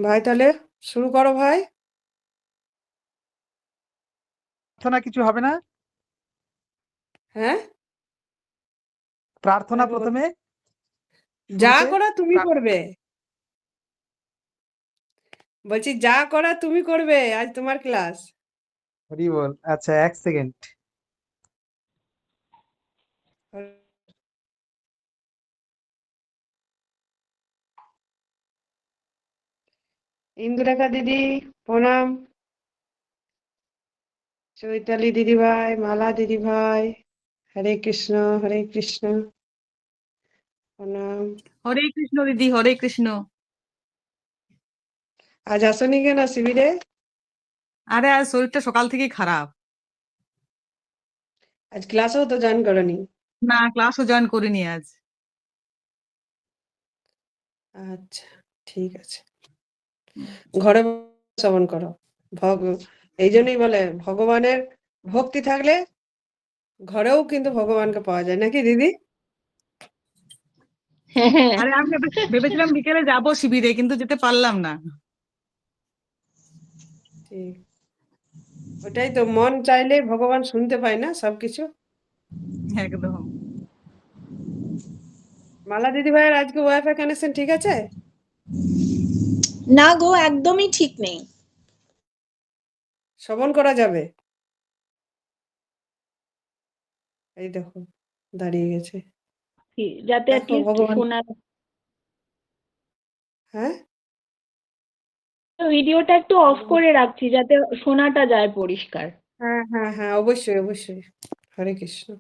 ভাই তাহলে শুরু করো ভাই। প্রার্থনা কিছু হবে না? হ্যাঁ, প্রার্থনা আগে বল। প্রথমে যা শুরুতে করা তুমি প্রা- করবে। বলছি যা করা তুমি করবে, আজ তোমার ক্লাস। হরি বল। আচ্ছা, 1 সেকেন্ড। ইন্দুরেখা দিদি প্রণাম। চৈতালি দিদি ভাই, মালা দিদি ভাই, হরে কৃষ্ণ হরে কৃষ্ণ, প্রণাম। হরে কৃষ্ণ দিদি, হরে কৃষ্ণ। আজ আসনি কেন শিবিরে? আরে আজ শরীরটা সকাল থেকেই খারাপ। আজ ক্লাসেও তো জয়েন করনি। না, ক্লাসও জয়েন করিনি আজ। আচ্ছা, ঠিক আছে। ঘরে শ্রবণ করো। ভগ এই জন্যই বলে ভগবানের ভক্তি থাকলে ঘরেও কিন্তু ভগবানকে পাওয়া যায়, নাকি দিদি? আরে আমি ভেবেছিলাম বিকেলে যাব শিবিরে, কিন্তু যেতে পারলাম না। ঠিক, ওটাই তো, মন চাইলে ভগবান শুনতে পায় না সবকিছু। একদম। মালা দিদি ভাইয়ের আজকে ওয়াইফাই কানেকশন ঠিক আছে? না গো, একদমই ঠিক নেই। শ্রবণ করা যাবে? এই দেখো দাঁড়িয়ে গেছে। যাতে দেখো অ্যাটলিস্ট ভগবান। শোনা, হ্যাঁ, ভিডিওটা একটু অফ করে রাখছি যাতে শোনাটা যায় পরিষ্কার। হ্যাঁ, হ্যাঁ, হ্যাঁ, অবশ্যই অবশ্যই। হরে কৃষ্ণ।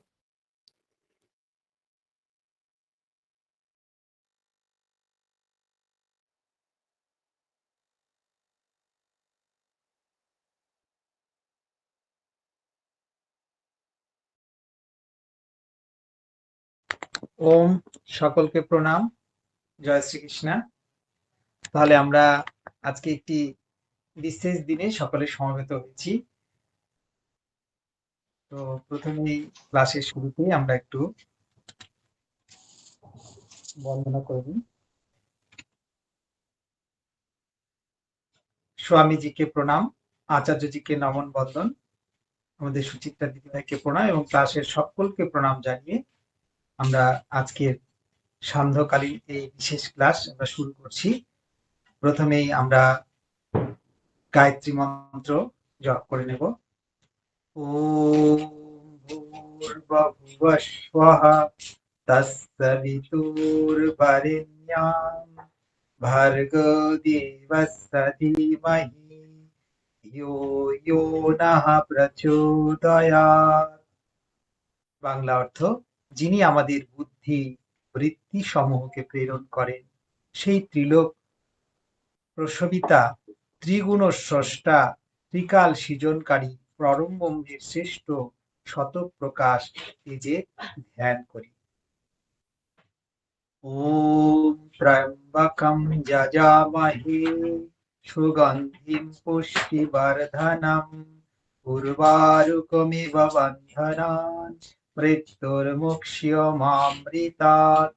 ওম, সকলকে প্রণাম। জয় শ্রীকৃষ্ণ। তাহলে আমরা আজকে একটি বিশেষ দিনে সকলে সমবেত হয়েছি। তো প্রথমেই ক্লাসের শুরুতেই আমরা একটু বন্দনা করে নিই। স্বামীজিকে প্রণাম, আচার্যজিকে নমন বন্দন, আমাদের সুচিত্রা দিদিভাইকে প্রণাম এবং ক্লাসের সকলকে প্রণাম জানিয়ে আমরা আজকের সান্ধ্যকালীন এই বিশেষ ক্লাস আমরা শুরু করছি। প্রথমেই আমরা গায়ত্রী মন্ত্র জপ করে নেব। ওম ভূর্ভুবঃ স্বঃ তৎসবিতুর্বরেণ্যং ভর্গো দেবস্য ধীমহি য়ো য়ো নঃ প্রচোদয়াৎ। বাংলা অর্থ: যিনি আমাদের বুদ্ধি বৃত্তি সমূহকে প্রেরণ করেন, সেই ত্রিলোক প্রসবিতা ত্রিগুণ স্রষ্টা ত্রিকাল সৃজনকারী পরম ব্রহ্মের শ্রেষ্ঠ শতপ্রকাশ তেজে ধ্যান করি। ওম ত্র্যম্বকম যজামহে সুগন্ধিম পুষ্টিবর্ধনম উর্বারুকমিব বন্ধনান মৃত্যুর্মুক্ষ্যমামৃতাৎ।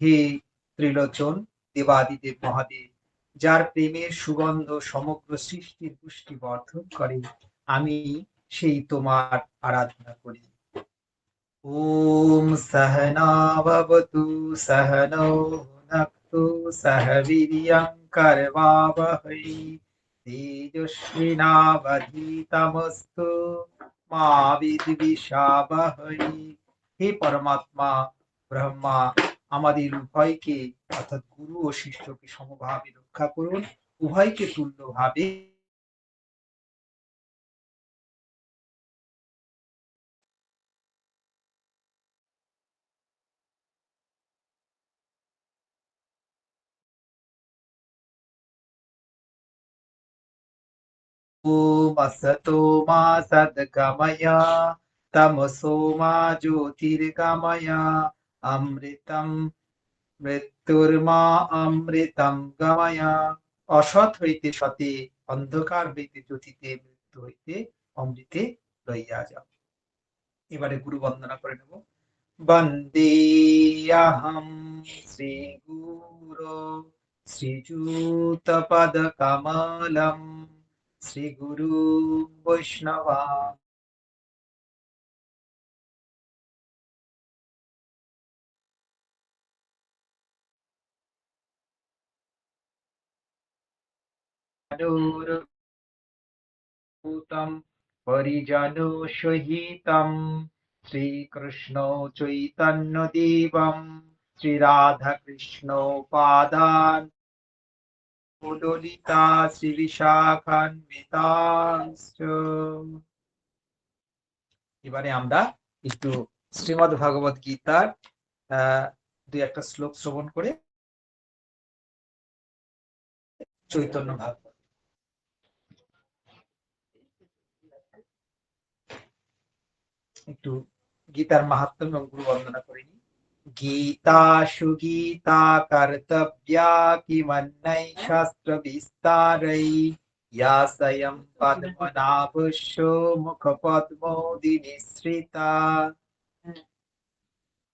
হে ত্রিলোচন দেবাদিদেব মহাদেব, যার প্রেমের সুগন্ধ সমগ্র সৃষ্টির পুষ্টি বর্ধন করে, আমি সেই তোমার আরাধনা করি। ওম সহনা ভবতু সহনৌ ভুনক্তু সহ বীর্যং করবাবহৈ তেজস্বিনাবধীতমস্তু মা বিদ্বিষাবহৈ। হে পরমাত্মা ব্রহ্মা, আমাদের উভয়কে অর্থাৎ গুরু ও শিষ্যকে সমভাবে রক্ষা করুন, উভয়কে তুল্যভাবে ওম আসতো মা সদ্গময় তমসো মা জ্যোতির্গময় অমৃতম মৃত্যুর্মা অমৃতম গময়। অসৎ হইতে সতে, অন্ধকার হইতে জ্যোতিতে, মৃত্যু হইতে অমৃতে লইয়া যাও। এবারে গুরু বন্দনা করে নেব। বন্দেহম শ্রী গুরু শ্রীযুতপদকমলম শ্রীগুরু বৈষ্ণবা পরিজনো সহিতম শ্রীকৃষ্ণ চৈতন্য দেবম শ্রী রাধা কৃষ্ণ পাদান উদলিতা শ্রী বিশাখান্বিতাংশ্চ। এবারে আমরা একটু শ্রীমদ্ ভগবত গীতার দুই একটা শ্লোক শ্রবণ করে চৈতন্য ভাগবত একটু গীতার মাহাত্ম্য এবং গুরু বন্দনা করে নিই। গীতা সুগীতা কর্তব্যা কিমন্যৈ শাস্ত্র বিস্তারৈ ইয়া স্বয়ং পদ্মনাভস্য মুখপদ্মোদি নিঃসৃতা।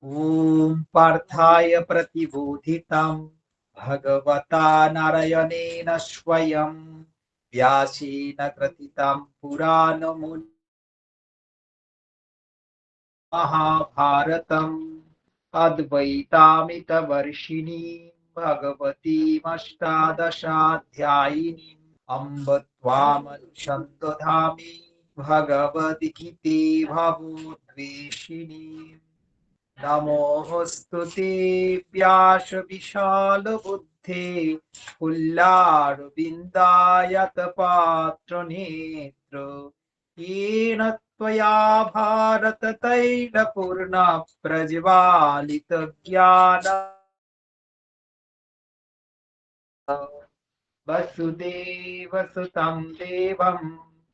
ওম পার্থায় প্রতিবোধিতম ভগবতা নারায়ণেন স্বয়ং ব্যাসেন গ্রথিতম পুরাণমুনি মহাভারতম অদ্বৈতামিতবর্ষিণীম ভগবতীমষ্টাদশাধ্যায়িনীম অম্ব ত্বামনুসন্তধামি ভগবদ্গীতে ভবদ্বেষিণীম। নমোऽস্তু ব্যাস বিশাল বুদ্ধে পুল্লারবিন্দায়ত পাত্র নেত্র येन त्वया भारत तैलपूर्ण प्रज्वालित ज्ञान वसुदेव सुतं देवं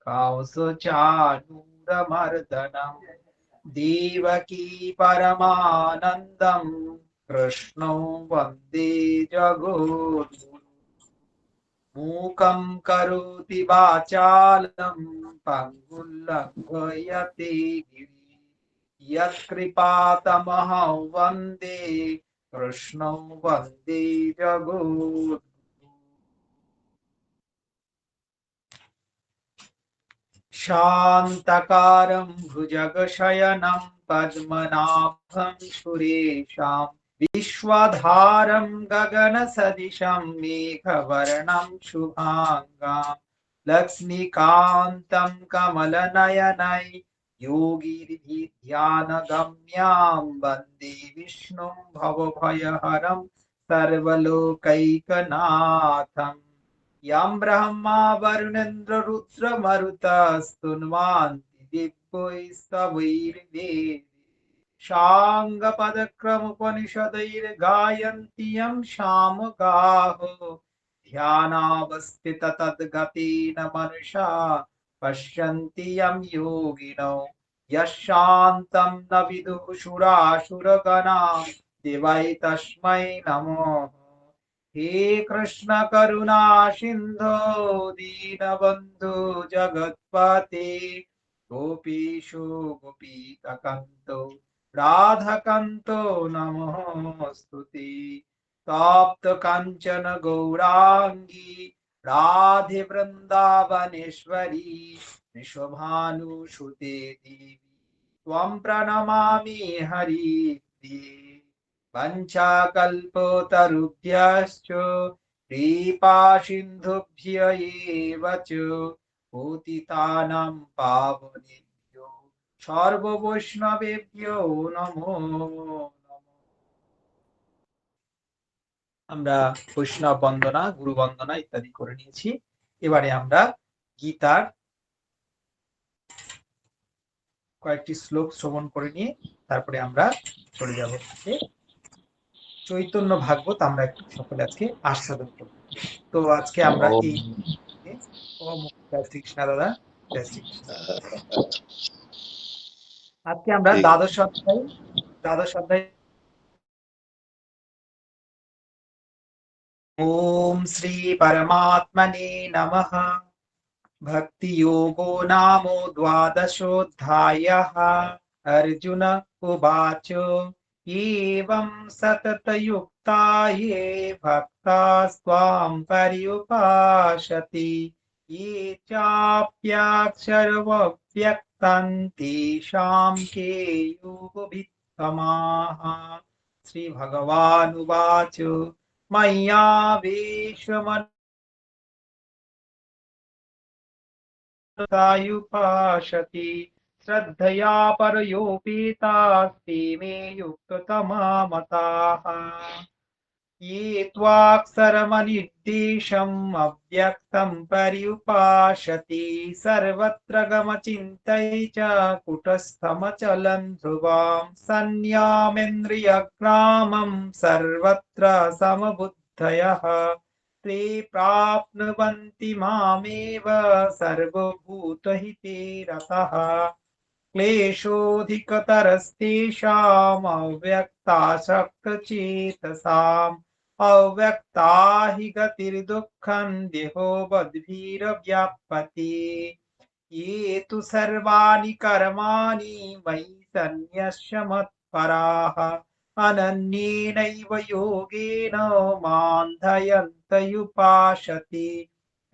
कंसचाणूरमर्दनं देवकी परमानन्दं कृष्णो वन्दे जगद्गुरुं। मूकं करोति वाचालं पङ्गुं लङ्घयते गिरिं यत्कृपातमहं वन्दे कृष्णं वन्दे जगद्गुरुं। शान्तकारं भुजगशयनं पद्मनाभं सुरेशं विश्वधारं गगनसदृशं मेघवर्णं शुभाङ्गं लक्ष्मीकान्तं कमलनयनै योगिर्ध्यानगम्यां वन्दे विष्णुं भवभयहरं सर्वलोकैकनाथम्। यं ब्रह्मा वरुणेन्द्र रुद्रमरुतस्तुन्वन्ति दिव्यैस्तवैर्वेदैः साङ्गपदक्रमोपनिषदैर्गायन्ति यं सामगाः ध्यानावस्थित तद्गतेन मनसा पश्यन्ति यं योगिनो यशान्तं न विदुः सुरासुरगणाः देवै तस्मै नमः। हे कृष्ण करुणा सिन्धो दीनबन्धु जगत्पते गोपीशो गोपीककान्तो राधाकान्तो नमोऽस्तुते। तप्त काञ्चन गौराङ्गी राधे वृन्दावनेश्वरी वृषभानुसुते देवी त्वं प्रणमामि हरिप्रिये। वञ्चाकल्पतरुभ्यश्च कृपासिन्धुभ्य एव च पतितानां पावनेभ्यो সর্ববৈষ্ণবেভ্যো নমো নমঃ। আমরা বৈষ্ণব বন্দনা গুরু বন্দনা ইত্যাদি করে নিয়েছি। এবারে আমরা গীতার কয়েকটি শ্লোক শ্রবণ করে নিয়ে তারপরে আমরা চলে যাব চৈতন্য ভাগবত। আমরা একটু সকলে আজকে আস্বাদন করব। তো আজকে আমরা এই জয় শ্রীকৃষ্ণ দাদা, জয় শ্রীকৃষ্ণ। আজকে আমরা দ্বাদশ অধ্যায় ওম শ্রী পরমাত্মনে নমঃ। ভক্তি যোগো নামো দ্বাদশোऽধ্যায়ः। अर्जुन उवाच एवं सततयुक्ता ये भक्तास्त्वां पर्युपासति ये चाप्याक्षरमव्यक्तं तेषां के योगवित्तमाः। श्रीभगवानुवाच मय्यावेशमनुतायुपासति श्रद्धया परयोपेतास्ते मे युक्ततमा मताः। ये त्वाक्षरमनिर्देशम् अव्यक्तं पर्युपासति सर्वत्र गमचिन्तये च कुटस्थमचलं ध्रुवं संयमेन्द्रियग्रामं सर्वत्र समबुद्धयः ते प्राप्नुवन्ति मामेव सर्वभूतहिते रतः। क्लेशोऽधिकतरस्तेषाम् अव्यक्तासक्तचेतसाम् अव्यक्ता हि गतिर्दुःखं देहोबद्भिर्व्याप्यते। ये तु सर्वाणि कर्माणि मयि सन्न्यस्य मत्पराः अनन्येनैव योगेन मां ध्यायन्तुपासते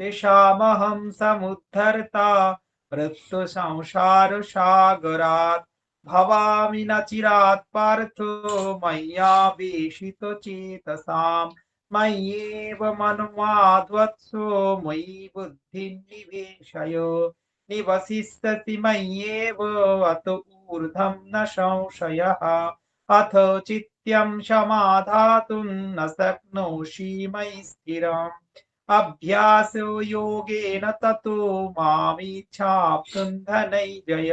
तेषामहं समुद्धर्ता मृत्युसंसारसागरात् भवामि न चिरात् पार्थो मय्यावेशितचेतसाम् मय्येव मनमाधत्सो मयि बुद्धिं निवेशय निवसिष्यसि मय्येव अत ऊर्ध्वं न संशयः। अथ चित्तं समाधातुं न शक्नोषि मयि स्थिरम् अभ्यासो योगेन ततो मामिच्छाप्तुं धनञ्जय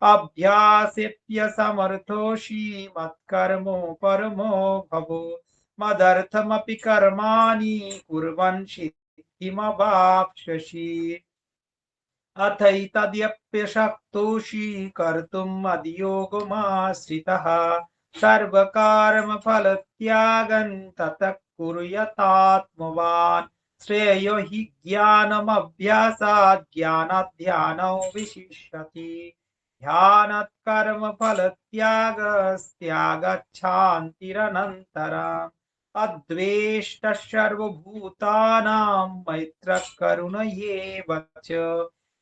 अभ्यासेऽप्यसमर्थोषि मत्कर्मो परमो भव मदर्थमपि कर्माणि कुर्वन् सिद्धिमवाप्स्यसि। अथैतद्यप्यशक्तोषि कर्तुम् मद्योगमाश्रितः सर्वकर्मफलत्यागं ततः कुर्यात्मवान् श्रेयो हि ज्ञानमभ्यासात् ज्ञानात् ध्यानो विशिष्यते ध्यानात् कर्मफलत्यागस्त्यागच्छान्तिरनन्तरम् अद्वेष्टः सर्वभूतानां मैत्रः करुण एव च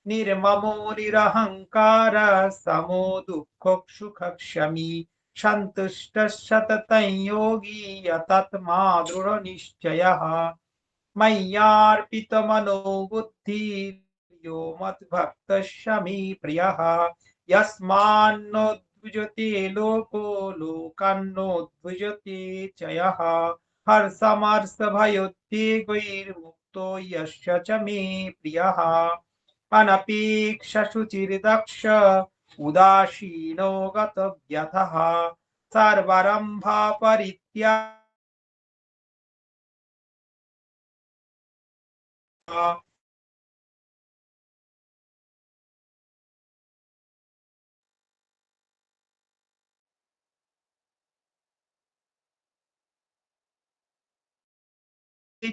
निर्ममो निरहङ्कारः समो दुःखसुखक्षमी सन्तुष्टः सततं योगी यतात्मा दृढनिश्चयः मय्यार्पितमनो बुद्धिः यो मद्भक्तः मे प्रियः यस्मान्नो द्विजते लोको लोकान्नो द्विजते च यः हर्षमर्षभयोद्वेगैर्मुक्तो यस्य च मे प्रियः अनपेक्षशुचिर्दक्ष उदासीनो गतव्यथः सर्वारम्भा परित्यागः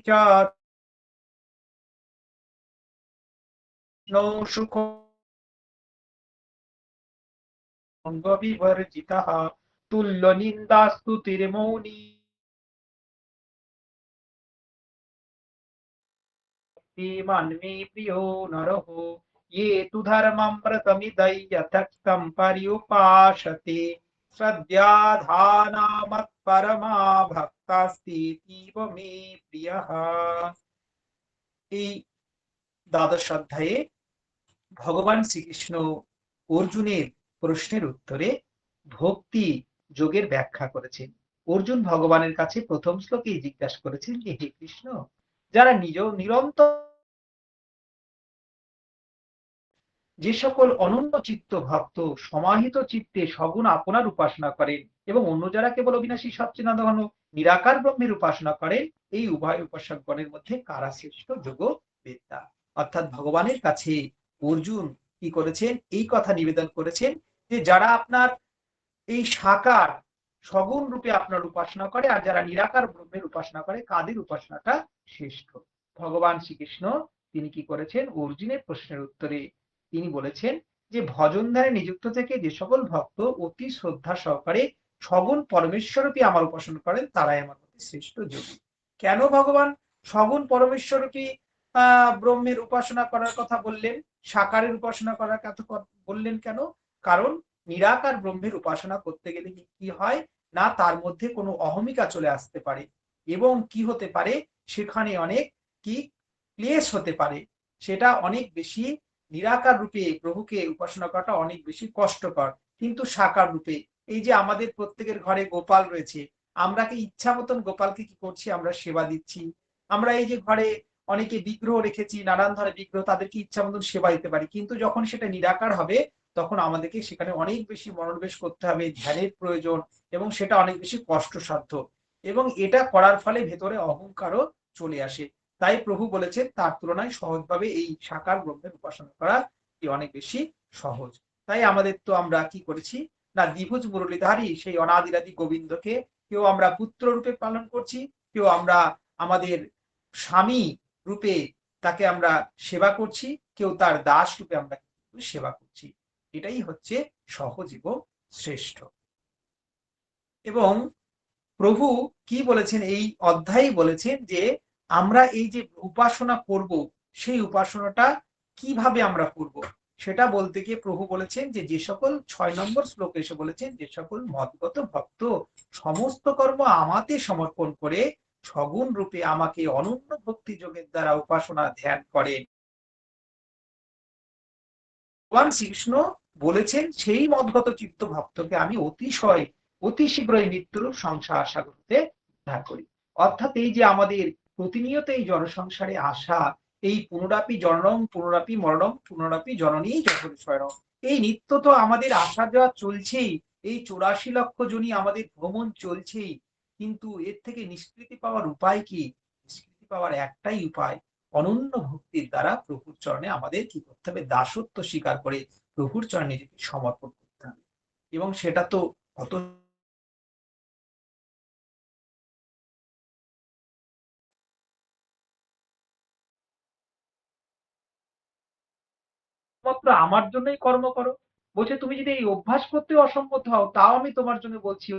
च नो सुखो विवर्जितः तुल्यनिन्दास्तुतिर्मौनी मन्मे प्रियो नरः ये तु धर्ममृतमिदं यथक्तं पर्युपासते श्रद्धाधाना मत्परमा भक्तास्तीतीव मे प्रियः। এই দ্বাদশ অধ্যায়ে ভগবান শ্রীকৃষ্ণ অর্জুনের প্রশ্নের উত্তরে ভক্তি যোগের ব্যাখ্যা করেছেন। অর্জুন ভগবানের কাছে প্রথম শ্লোকেই জিজ্ঞাসা করেছেন যে হে কৃষ্ণ যারা নিরন্তর যে সকল অনন্য চিত্ত ভক্ত সমাহিত চিত্তে সগুণ আপনার উপাসনা করেন এবং অন্য যারা কেবল অবিনাশী সচ্চিদানন্দ নিরাকার ব্রহ্মের উপাসনা করেন এই উভয় উপাসকগণের মধ্যে কারা শ্রেষ্ঠ যোগবেত্তা। অর্থাৎ ভগবানের কাছে অর্জুন কি করেছেন এই কথা নিবেদন করেছেন যে যারা আপনার এই সাকার সগুণ রূপে আপনার উপাসনা করে আর যারা নিরাকার ব্রহ্মের উপাসনা করে কাদের উপাসনাটা শ্রেষ্ঠ। ভগবান শ্রীকৃষ্ণ তিনি কি করেছেন অর্জুনের প্রশ্নের উত্তরে তিনি বলেছেন যে ভজন ধ্যানে নিযুক্ত থেকে যে সকল ভক্ত অতি শ্রদ্ধা সহকারে সগুণ পরমেশ্বরূপী আমার উপাসনা করেন তারাই আমার প্রতি শ্রেষ্ঠ যোগী। কেন ভগবান সগুণ পরমেশ্বরূপী ব্রহ্মের উপাসনা করার কথা বললেন, সাকারের উপাসনা করার কথা বললেন কেন? কারণ নিরাকার ব্রহ্মের উপাসনা করতে গেলে কি হয় না, তার মধ্যে কোনো অহমিকা চলে আসতে পারে এবং কি হতে পারে, সেখানে অনেক কি ক্লেশ হতে পারে। সেটা অনেক বেশি নিরাকার রূপে প্রভুকে উপাসনা করাটা অনেক বেশি কষ্টকর। কিন্তু সাকার রূপে, এই যে আমাদের প্রত্যেকের ঘরে গোপাল রয়েছে, আমরা কি ইচ্ছা মতন গোপালকে কি করছি, আমরা সেবা দিচ্ছি। আমরা এই যে ঘরে অনেকে বিগ্রহ রেখেছি, নানান ধরনের বিগ্রহ, তাদেরকে ইচ্ছা মতন সেবা দিতে পারি। কিন্তু যখন সেটা নিরাকার হবে তখন আমাদেরকে সেখানে অনেক বেশি মনোনিবেশ করতে হবে, ধ্যানের প্রয়োজন, এবং সেটা অনেক বেশি কষ্টসাধ্য, এবং এটা করার ফলে ভেতরে অহংকারও চলে আসে। তাই প্রভু বলেছেন তার তুলনায় সহজভাবে এই সাকার ব্রহ্মের উপাসনা করা অনেক বেশি সহজ। তাই আমাদের তো আমরা কি করেছি না, দ্বিভুজ মুরলীধারী সেই অনাদিরাদি গোবিন্দকে কেউ আমরা পুত্র রূপে পালন করছি, কেউ আমরা আমাদের স্বামী রূপে তাকে আমরা সেবা করছি, কেউ তার দাস রূপে আমরা সেবা করছি। এটাই হচ্ছে সহজ এবং শ্রেষ্ঠ। এবং প্রভু কি বলেছেন এই অধ্যায়ে বলেছেন যে আমরা এই যে উপাসনা করব, সেই উপাসনাটা কিভাবে আমরা করব সেটা বলতে গিয়ে প্রভু বলেছেন যে সকল 6 নম্বর শ্লোকে এসে বলেছেন, যে সকল মদগত ভক্ত সমস্ত কর্ম আমাতে সমর্পণ করে সগুণ রূপে আমাকে অনন্য ভক্তি যোগের দ্বারা উপাসনা ধ্যান করেন। ভগবান শ্রীকৃষ্ণ বলেছেন সেই মদগত চিত্ত ভক্তকে আমি অতিশয় অতি শীঘ্রই মৃত্যুরূপ সংসার সাগরতে উদ্ধার করি। অর্থাৎ এই যে আমাদের প্রতিনিয়ত এই জনসংসারে আসা, এই পুনরাপি জননম পুনরাপি মরণম পুনরাপি জননী যখন স্বয়ং, এই নিত্য তো আমাদের আসা যাওয়া চলছেই, এই 84 লক্ষ জনই আমাদের ভ্রমণ চলছেই। কিন্তু এর থেকে নিষ্কৃতি পাওয়ার উপায় কি? নিষ্কৃতি পাওয়ার একটাই উপায়, অনন্য ভক্তির দ্বারা প্রভুর চরণে আমাদের কি করতে হবে, দাসত্ব স্বীকার করে প্রভুর চরণে নিজেকে সমর্পণ করতে হবে। এবং সেটা তো কত মাত্র আমার জন্যই কর্ম করো। বলছে তুমি যদি এই অভ্যাস করতে অসম্মত হও, তাও আমি তোমার জন্য বলছি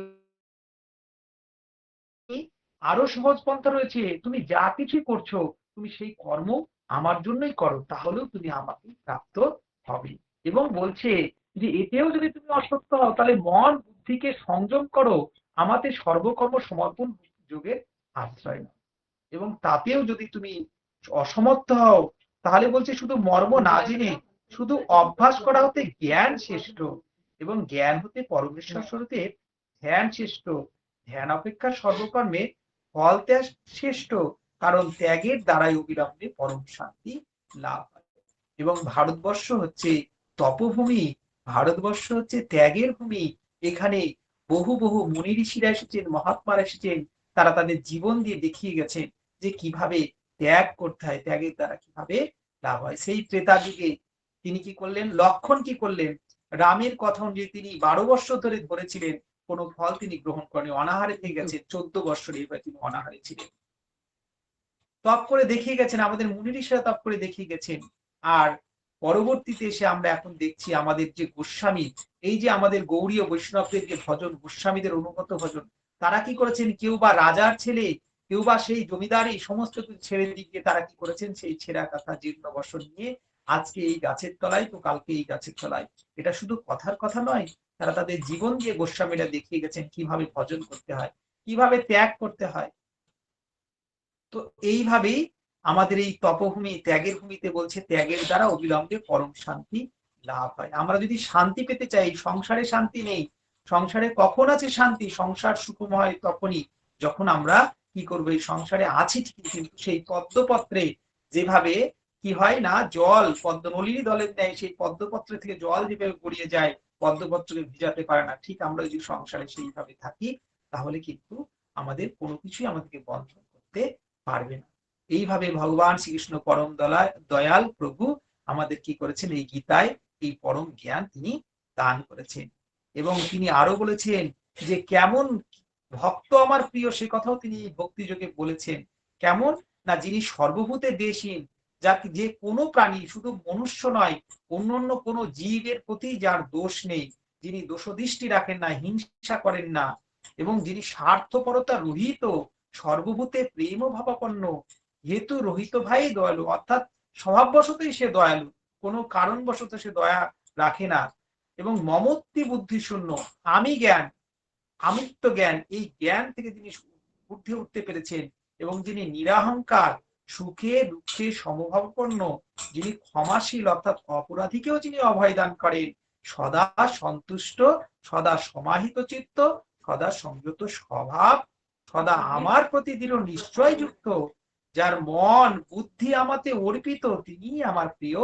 আরো সহজ পন্থা রয়েছে, তুমি যা কিছু করছো তুমি সেই কর্ম আমার জন্যই করো, তাহলেও তুমি আমাকে প্রাপ্ত হবে। এবং বলছে যে এতেও যদি তুমি অসত্য হও, তাহলে মন বুদ্ধিকে সংযম করো, আমাতে সর্বকর্ম সমর্পণ যোগের আশ্রয় নাও। এবং তাতেও যদি তুমি অসমর্থ হও, তাহলে বলছে শুধু মর্ম না জেনে শুধু অভ্যাস করা হতে জ্ঞান শ্রেষ্ঠ, এবং জ্ঞান হতে পরমেশ্বর স্বরূপে ধ্যান শ্রেষ্ঠ। ধ্যান অপেক্ষা সর্বকর্মে ফল ত্যাগ শ্রেষ্ঠ, কারণ ত্যাগের দ্বারাই অবিলম্বে পরম শান্তি লাভ হয়। এবং ভারতবর্ষ হচ্ছে তপভূমি, ভারতবর্ষ হচ্ছে ত্যাগের ভূমি। এখানে বহু বহু মুনি ঋষিরা এসেছেন, মহাত্মারা এসেছেন, তারা তাদের জীবন দিয়ে দেখিয়ে গেছেন যে কিভাবে ত্যাগ করতে হয়, ত্যাগের দ্বারা কিভাবে লাভ হয়। সেই ত্রেতা যুগে তিনি কি করলেন, লক্ষণ কি করলেন, রামের কথা অনুযায়ী তিনি 12 বছর ধরে ধরেছিলেন, কোনো ফল তিনি গ্রহণ করেন, অনাহারে থেকে গেছেন 14 বছর এইভাবে তিনি অনাহারে ছিলেন। তপ করে দেখিয়ে গেছেন, আমাদের মুনি ঋষিরা তপ করে দেখিয়ে গেছেন। আর পরবর্তীতে এসে আমরা এখন দেখছি আমাদের যে গোস্বামী, এই যে আমাদের গৌড়ীয় বৈষ্ণবদের যে ভজন, গোস্বামীদের অনুগত ভজন, তারা কি করেছেন, কেউ বা রাজার ছেলে, কেউ বা সেই জমিদারি, সমস্ত কিছু ছেড়ে দিয়ে তারা কি করেছেন, সেই ছেঁড়া কাঁথা জীর্ণ বসন নিয়ে আজকে এই গাছের তলায়, তো কালকে এই গাছের তলায়। এটা শুধু কথার কথা নয়, তারা তাদের জীবন দিয়ে গোস্বামীরা দেখিয়ে গেছেন কিভাবে ভজন করতে হয়, কিভাবে ত্যাগ করতে হয়। তো এইভাবেই আমাদের এই তপভূমি ত্যাগের ভূমিতে বলছে ত্যাগের দ্বারা অবিলম্বে পরম শান্তি লাভ হয়। আমরা যদি শান্তি পেতে চাই, সংসারে শান্তি নেই, সংসারে কখন আছে শান্তি, সংসার সুখম হয় তখনই যখন আমরা কি করবো, এই সংসারে আছি ঠিকই, কিন্তু সেই পদ্মপত্রে যেভাবে কি হয় না, জল পদ্মনলিনী দলের ন্যায় সেই পদ্মপত্র থেকে জল যেভাবে গড়িয়ে যায়, পদ্মপত্রকে ভিজাতে পারে না, ঠিক আমরা যদি সংসারে সেইভাবে থাকি, তাহলে কিন্তু আমাদের কোনো কিছুই আমাদেরকে বন্ধন করতে পারবে না। এইভাবে ভগবান শ্রীকৃষ্ণ পরম দয়াল প্রভু আমাদের কি করেছেন, এই গীতায় এই পরম জ্ঞান তিনি দান করেছেন। এবং তিনি আরো বলেছেন যে কেমন ভক্ত আমার প্রিয়, সে কথাও তিনি ভক্তি যোগে বলেছেন। কেমন না, যিনি সর্বভূতে দেশীন, যাকে যে কোনো প্রাণী, শুধু মনুষ্য নয়, অন্যান্য কোনো জীবের প্রতি যার দোষ নেই, যিনি দোষদৃষ্টি রাখেন না, হিংসা করেন না, এবং যিনি স্বার্থপরতা রহিত, সর্বভূতে প্রেম ভাবাপন্ন, হেতু রহিত ভাই দয়ালু, অর্থাৎ স্বভাববশতই সে দয়ালু, কোনো কারণবশত সে দয়া রাখে না, এবং মমত্বী বুদ্ধি শূন্য, আমি জ্ঞান, আমিত্ব জ্ঞান, এই জ্ঞান থেকে যিনি ঊর্ধ্বে উঠতে পেরেছেন, এবং যিনি নিরাহংকার, সুখে দুঃখে সমভাবাপন্ন, যিনি ক্ষমাশীল, অর্থাৎ অপরাধীকেও যিনি অভয় দান করেন, সদা সন্তুষ্ট, সদা সমাহিত চিত্ত, সদা সংযত স্বভাব, সদা আমার প্রতি দৃঢ় নিশ্চয় যুক্ত, যার মন বুদ্ধি আমাতে অর্পিত, তিনি আমার প্রিয়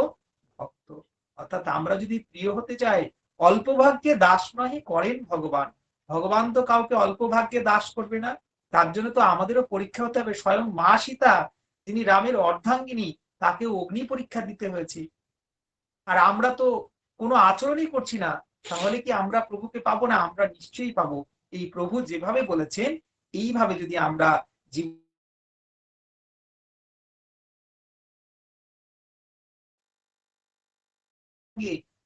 ভক্ত। অর্থাৎ আমরা যদি প্রিয় হতে চাই, অল্প ভাগ্যে দাস নহি করেন ভগবান। ভগবান তো কাউকে অল্প ভাগ্যে দাস করবে না, তার জন্য তো আমাদেরও পরীক্ষা হতে হবে। স্বয়ং মা সীতা, যিনি রামের অর্ধাঙ্গিনী, তাকে অগ্নি পরীক্ষা দিতে হয়েছে। আর আমরা তো কোনো আচরণই করছি না, তাহলে কি আমরা প্রভুকে পাবো না? আমরা নিশ্চয়ই পাবো। এই প্রভু যেভাবে বলেছেন, এইভাবে যদি আমরা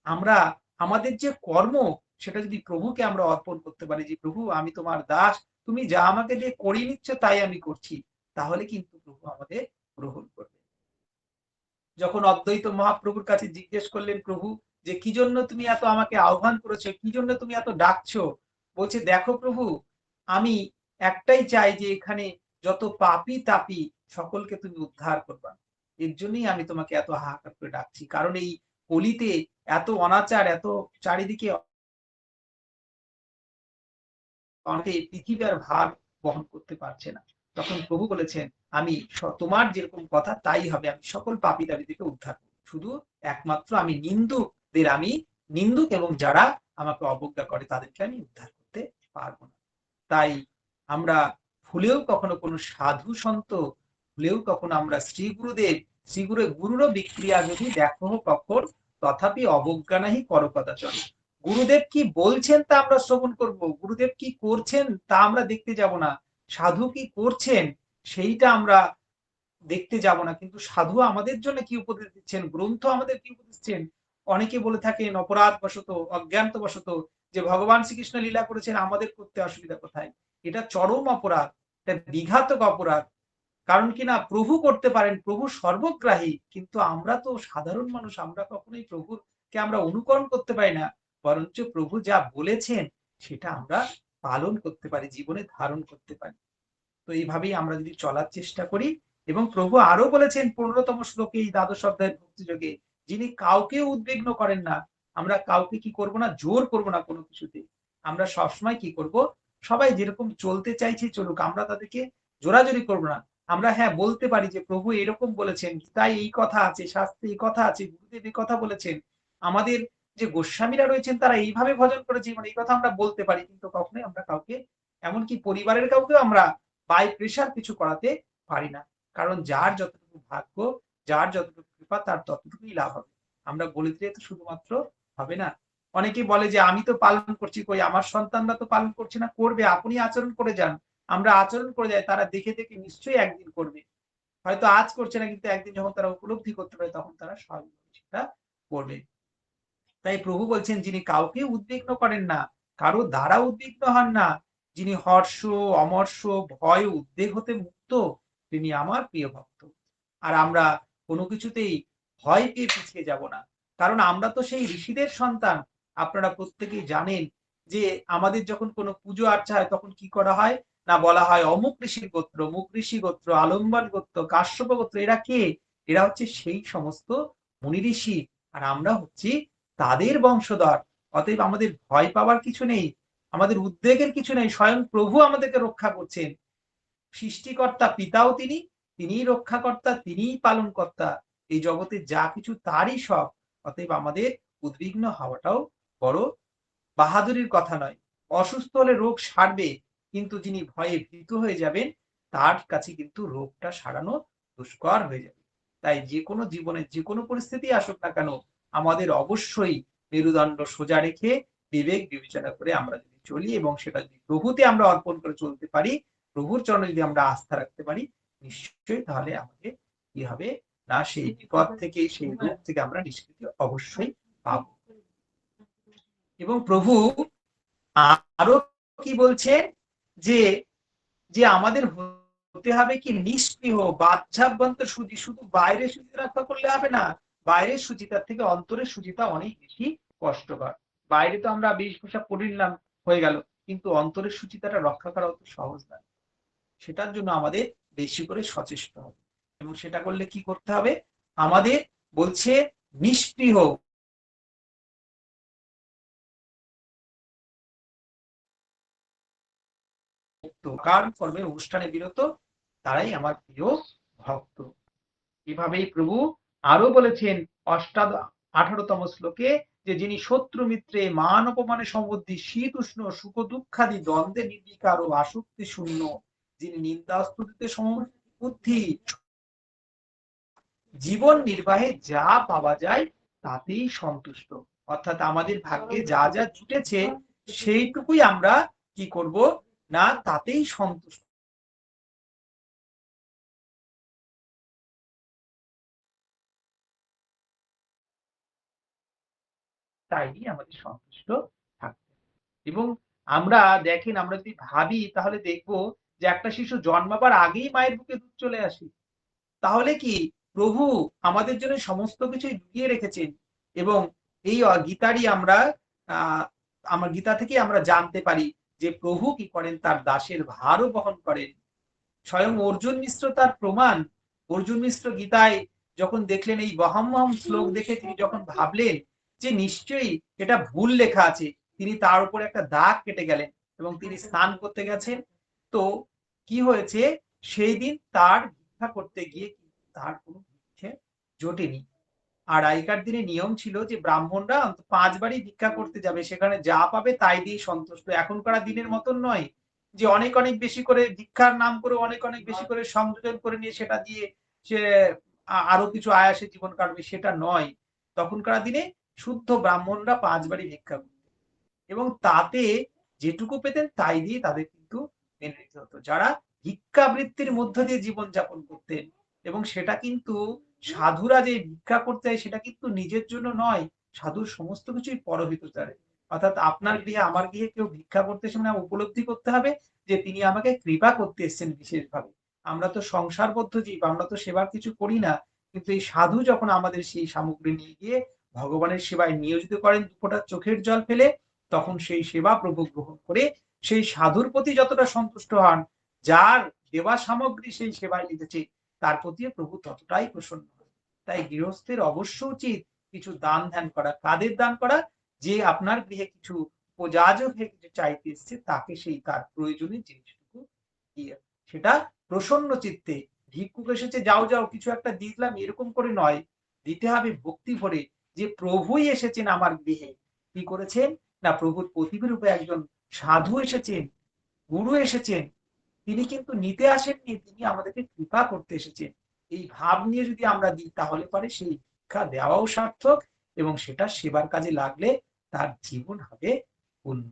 আমরা আমাদের যে কর্ম, সেটা যদি প্রভুকে আমরা অর্পণ করতে পারি, যে প্রভু আমি তোমার দাস, তুমি যা আমাকে দিয়ে করিয়ে নিচ্ছ তাই আমি করছি, তাহলে কিন্তু প্রভু আমাদের গ্রহণ করবে। যখন অদ্বৈত মহাপ্রভুর কাছে জিজ্ঞেস করলেন প্রভু যে কি জন্য তুমি এত আমাকে আহ্বান করেছো, কি জন্য তুমি এত ডাকছো, বলছে দেখো প্রভু, আমি একটাই চাই যে এখানে যত পাপী তাপী সকলকে তুমি উদ্ধার করবা, এর জন্যই আমি তোমাকে এত হাহাকার করে ডাকছি। কারণ এই কলিতে এত অনাচার, এত চারিদিকে অনেকে পৃথিবীর ভার বহন করতে পারছে না। তখন প্রভু বলেছেন, আমি তোমার যেরকম কথা তাই হবে, আমি সকল পাপী তাপীদেরকে উদ্ধার করব, শুধু একমাত্র আমি নিন্দুকদের, আমি নিন্দুক এবং যারা আমাকে অবজ্ঞা করে তাদেরকে আমি উদ্ধার করতে পারবো না। তাই আমরা ভুলেও কখনো কোনো সাধু সন্ত, ভুলেও কখনো আমরা শ্রী গুরুদেব, শ্রী গুরুরও বিক্রিয়া যদি দেখো কখন, তথাপি অবজ্ঞা নাহি করো কদাচন। গুরুদেব কি বলছেন তা আমরা শ্রবণ করব, গুরুদেব কি করছেন তা আমরা দেখতে যাব না, সাধু কি করছেন সেইটা আমরা দেখতে যাব না, কিন্তু সাধু আমাদের জন্য কি উপদেশ দিচ্ছেন, গ্রন্থ আমাদের কি উপদেশ দিচ্ছেন। অনেকে বলে থাকেন অপরাধ বশত, অজ্ঞানত বশত, যে ভগবান শ্রীকৃষ্ণ লীলা করেছেন, আমাদের করতে অসুবিধা কোথায়? এটা চরম অপরাধ, এটা বিঘাতক অপরাধ। কারণ কি না, প্রভু করতে পারেন, প্রভু সর্বগ্রাহী, কিন্তু আমরা তো সাধারণ মানুষ, আমরা কখনোই প্রভুকে আমরা অনুকরণ করতে পারি না, বরঞ্চ প্রভু যা বলেছেন সেটা আমরা পালন করতে পারি, জীবনে ধারণ করতে পারি। তো এইভাবেই আমরা যদি চলার চেষ্টা করি, এবং প্রভু আরো বলেছেন 15তম শ্লোকে, এই দ্বাদশ অধ্যায়ের ভক্তিযোগে, যিনি কাউকে উদ্বিগ্ন করেন না। আমরা কাউকে কি করব না, জোর করব না কোনো কিছুতে। আমরা সবসময় কি করব, সবাই যেরকম চলতে চাইছে চলুক, আমরা তাদেরকে জোরাজোরি করব না। আমরা হ্যাঁ বলতে পারি যে প্রভু এরকম বলেছেন, তাই এই কথা আছে, শাস্ত্রে এই কথা আছে, গুরুদেব এই কথা বলেছেন, আমাদের যে গোস্বামীরা রয়েছেন তারা এইভাবে ভজন করেছে, মানে এই কথা আমরা বলতে পারি, কিন্তু কখনোই আমরা কাউকে, এমনকি পরিবারের কাউকে আমরা বাই প্রেশার কিছু করাতে পারি না। কারণ যার যতটুকু ভাগ্য, যার যতটুকু কৃপা, তার ততটুকুই লাভ হবে। আমরা বলে দিলে তো শুধুমাত্র হবে না। অনেকে বলে যে আমি তো পালন করছি, কই আমার সন্তানরা তো পালন করছে না। করবে, আপনি আচরণ করে যান। আমরা আচরণ করে যাই, তারা দেখে দেখে নিশ্চয়ই একদিন করবে। হয়তো আজ করছে না, কিন্তু একদিন যখন তারা উপলব্ধি করতে পারে, তখন তারা স্বাভাবিকভাবে সেটা করবে। তাই প্রভু বলছেন, যিনি কাউকে উদ্বিগ্ন করেন না, কারো দ্বারা উদ্বিগ্ন হন না, যিনি হর্ষ, অমর্ষ, ভয়, উদ্বেগ হতে মুক্ত, তিনি আমার প্রিয় ভক্ত। আর আমরা কোনো কিছুতেই ভয় পেয়ে পিছিয়ে যাব না, কারণ আমরা তো সেই ঋষিদের সন্তান। আপনারা প্রত্যেকেই জানেন যে আমাদের যখন কোনো পুজো আর্চা হয়, তখন কি করা হয় না, বলা হয় অমুক ঋষির গোত্র, মুক ঋষি গোত্র, আলম্বান গোত্র, কাশ্যপ গোত্র। এরা কে? এরা হচ্ছে সেই সমস্ত মুনি ঋষি, আর আমরা হচ্ছি তাদের বংশধর। অতএব আমাদের ভয় পাওয়ার কিছু নেই, আমাদের উদ্বেগের কিছু নেই। স্বয়ং প্রভু আমাদেরকে রক্ষা করছেন। সৃষ্টিকর্তা পিতাও তিনি, তিনিই রক্ষাকর্তা, তিনিই পালনকর্তা। এই জগতে যা কিছু তারই সব। অতএব আমাদের উদ্বিগ্ন হওয়াটাও বড় বাহাদুরির কথা নয়। অসুস্থ হলে রোগ সারবে, কিন্তু যিনি ভয়ে ভীত হয়ে যাবেন, তার কাছে কিন্তু রোগটা সারানো দুষ্কর হয়ে যাবে। তাই যে কোনো জীবনে যে কোনো পরিস্থিতি আসুক না কেন, আমাদের অবশ্যই মেরুদণ্ড সোজা রেখে বিবেক বিবেচনা করে আমরা যদি চলি, এবং সেটা যদি প্রভুতে আমরা অর্পণ করে চলতে পারি, প্রভুর চরণে যদি আমরা আস্থা রাখতে পারি, নিশ্চয়ই তাহলে আমাদের কি হবে না, সেই বিপদ থেকে, সেই রোগ থেকে আমরা নিষ্কৃতি অবশ্যই পাবো। এবং প্রভু আরো কি বলছে যে যে আমাদের হতে হবে কি নিষ্পৃহ, বাহ্যাভ্যন্তর শুচি। শুধু বাইরের শুচি রক্ষা করলে হবে না, বাইরের শুচিতার থেকে অন্তরের শুচিতা অনেক বেশি কষ্টকর। বাইরে তো আমরা বেশভূষা পরে নিলাম, হয়ে গেল, কিন্তু অন্তরের শুচিতাটা রক্ষা করা অত সহজ না। সেটার জন্য আমাদের বেশি করে সচেষ্ট হবে, এবং সেটা করলে কি করতে হবে, আমাদের বলছে নিষ্পৃহ, কার কর্মে অনুষ্ঠানে বিরত, তারাই আমার প্রিয় ভক্ত। এভাবেই প্রভু আরো বলেছেন 18তম শ্লোকে যে যিনি শত্রু মিত্রে মান অপমানে সমবুদ্ধি, শীত উষ্ণ সুখ দুঃখাদি দ্বন্দ্বে নির্বিকার ও আসক্তি শূন্য, যিনি নিন্দা স্তুতিতে সমবুদ্ধি, জীবন নির্বাহে যা পাওয়া যায় তাতেই সন্তুষ্ট। অর্থাৎ আমাদের ভাগ্যে যা যা জুটেছে সেইটুকুই আমরা কি করব না, তাতেই সন্তুষ্ট। তাই আমাদের সন্তুষ্ট থাকতে। এবং আমরা দেখেন, আমরা যদি ভাবি তাহলে দেখবো যে একটা শিশু জন্মাবার আগেই মায়ের বুকে দুধ চলে আসে। তাহলে কি প্রভু আমাদের জন্য সমস্ত কিছুই লুকিয়ে রেখেছেন। এবং এই গীতারই আমরা আমার গীতা থেকে আমরা জানতে পারি যে প্রভু কি করেন, তার দাসের ভারও বহন করেন। স্বয়ং অর্জুন মিশ্র তার প্রমাণ। অর্জুন মিশ্র গীতায় যখন দেখলেন এই বহাম্মহম শ্লোক দেখে তিনি যখন ভাবলেন যে নিশ্চয়ই এটা ভুল লেখা আছে, তিনি তার উপর একটা দাগ কেটে গেলেন এবং তিনি স্নান করতে গেছেন। তো কি হয়েছে, সেই দিন তার ভিক্ষা করতে গিয়ে তার কোনো ভিক্ষে জোটেনি। আর আগেকার দিনে নিয়ম ছিল যে ব্রাহ্মণরা 5 বারই ভিক্ষা করতে যাবে, সেখানে যা পাবে তাই দিয়ে সন্তুষ্ট। এখনকার দিনের মতন নয় যে অনেক অনেক বেশি করে ভিক্ষার নাম করে অনেক অনেক বেশি করে সংযোজন করে নিয়ে সেটা দিয়ে সে আরো কিছু আয়াসে জীবন কাটবে, সেটা নয়। তখনকার দিনে শুদ্ধ ব্রাহ্মণরা 5 বারই ভিক্ষা করতেন এবং তাতে যেটুকু পেতেন তাই দিয়ে তাদের কিন্তু মেনে নিতে হতো। যারা ভিক্ষাবৃত্তির মধ্য দিয়ে জীবন যাপন করতেন, এবং সেটা কিন্তু সাধুরা যে ভিক্ষা করতে হয় সেটা কিন্তু নিজের জন্য নয়, সাধুর সমস্ত কিছুই পরহিতচারে। অর্থাৎ আপনার গৃহে আমার গৃহে কেউ ভিক্ষা করতে এসে মানে উপলব্ধি করতে হবে যে তিনি আমাকে কৃপা করতে এসেছেন বিশেষভাবে। আমরা তো সংসারবদ্ধ জীব, আমরা তো সেবার কিছু করি না, কিন্তু এই সাধু যখন আমাদের সেই সামগ্রী নিয়ে গিয়ে ভগবানের সেবায় নিয়োজিত করেন দুফোঁটা চোখের জল ফেলে, তখন সেই সেবা প্রভু গ্রহণ করে সেই সাধুর প্রতি যতটা সন্তুষ্ট হন, যার দেওয়া সামগ্রী সেই সেবায় লিখেছে তার প্রতি প্রভু ততটাই প্রসন্ন হন। তাই গৃহস্থের অবশ্য উচিত কিছু দান ধ্যান করা। কাদের দান করা? যে আপনার গৃহে কিছু উপযাজক হয়ে কিছু চাইতে এসছে তাকে সেই তার প্রয়োজনীয় জিনিসটুকু দিয়ে, সেটা প্রসন্ন চিত্তে। ভিক্ষুক এসেছে যাও যাও কিছু একটা দিলাম এরকম করে নয়, দিতে হবে ভক্তি ভরে যে প্রভুই এসেছেন আমার গৃহে। কি করেছেন না, প্রভুর প্রতিভা রূপে একজন সাধু এসেছেন, গুরু এসেছেন, তিনি কিন্তু নিতে আসেননি, তিনি আমাদেরকে কৃপা করতে এসেছেন। এই ভাব নিয়ে যদি আমরা দিই তাহলে পরে সেই ভিক্ষা দেওয়াও সার্থক এবং সেটা সেবার কাজে লাগলে তার জীবন হবে পূর্ণ।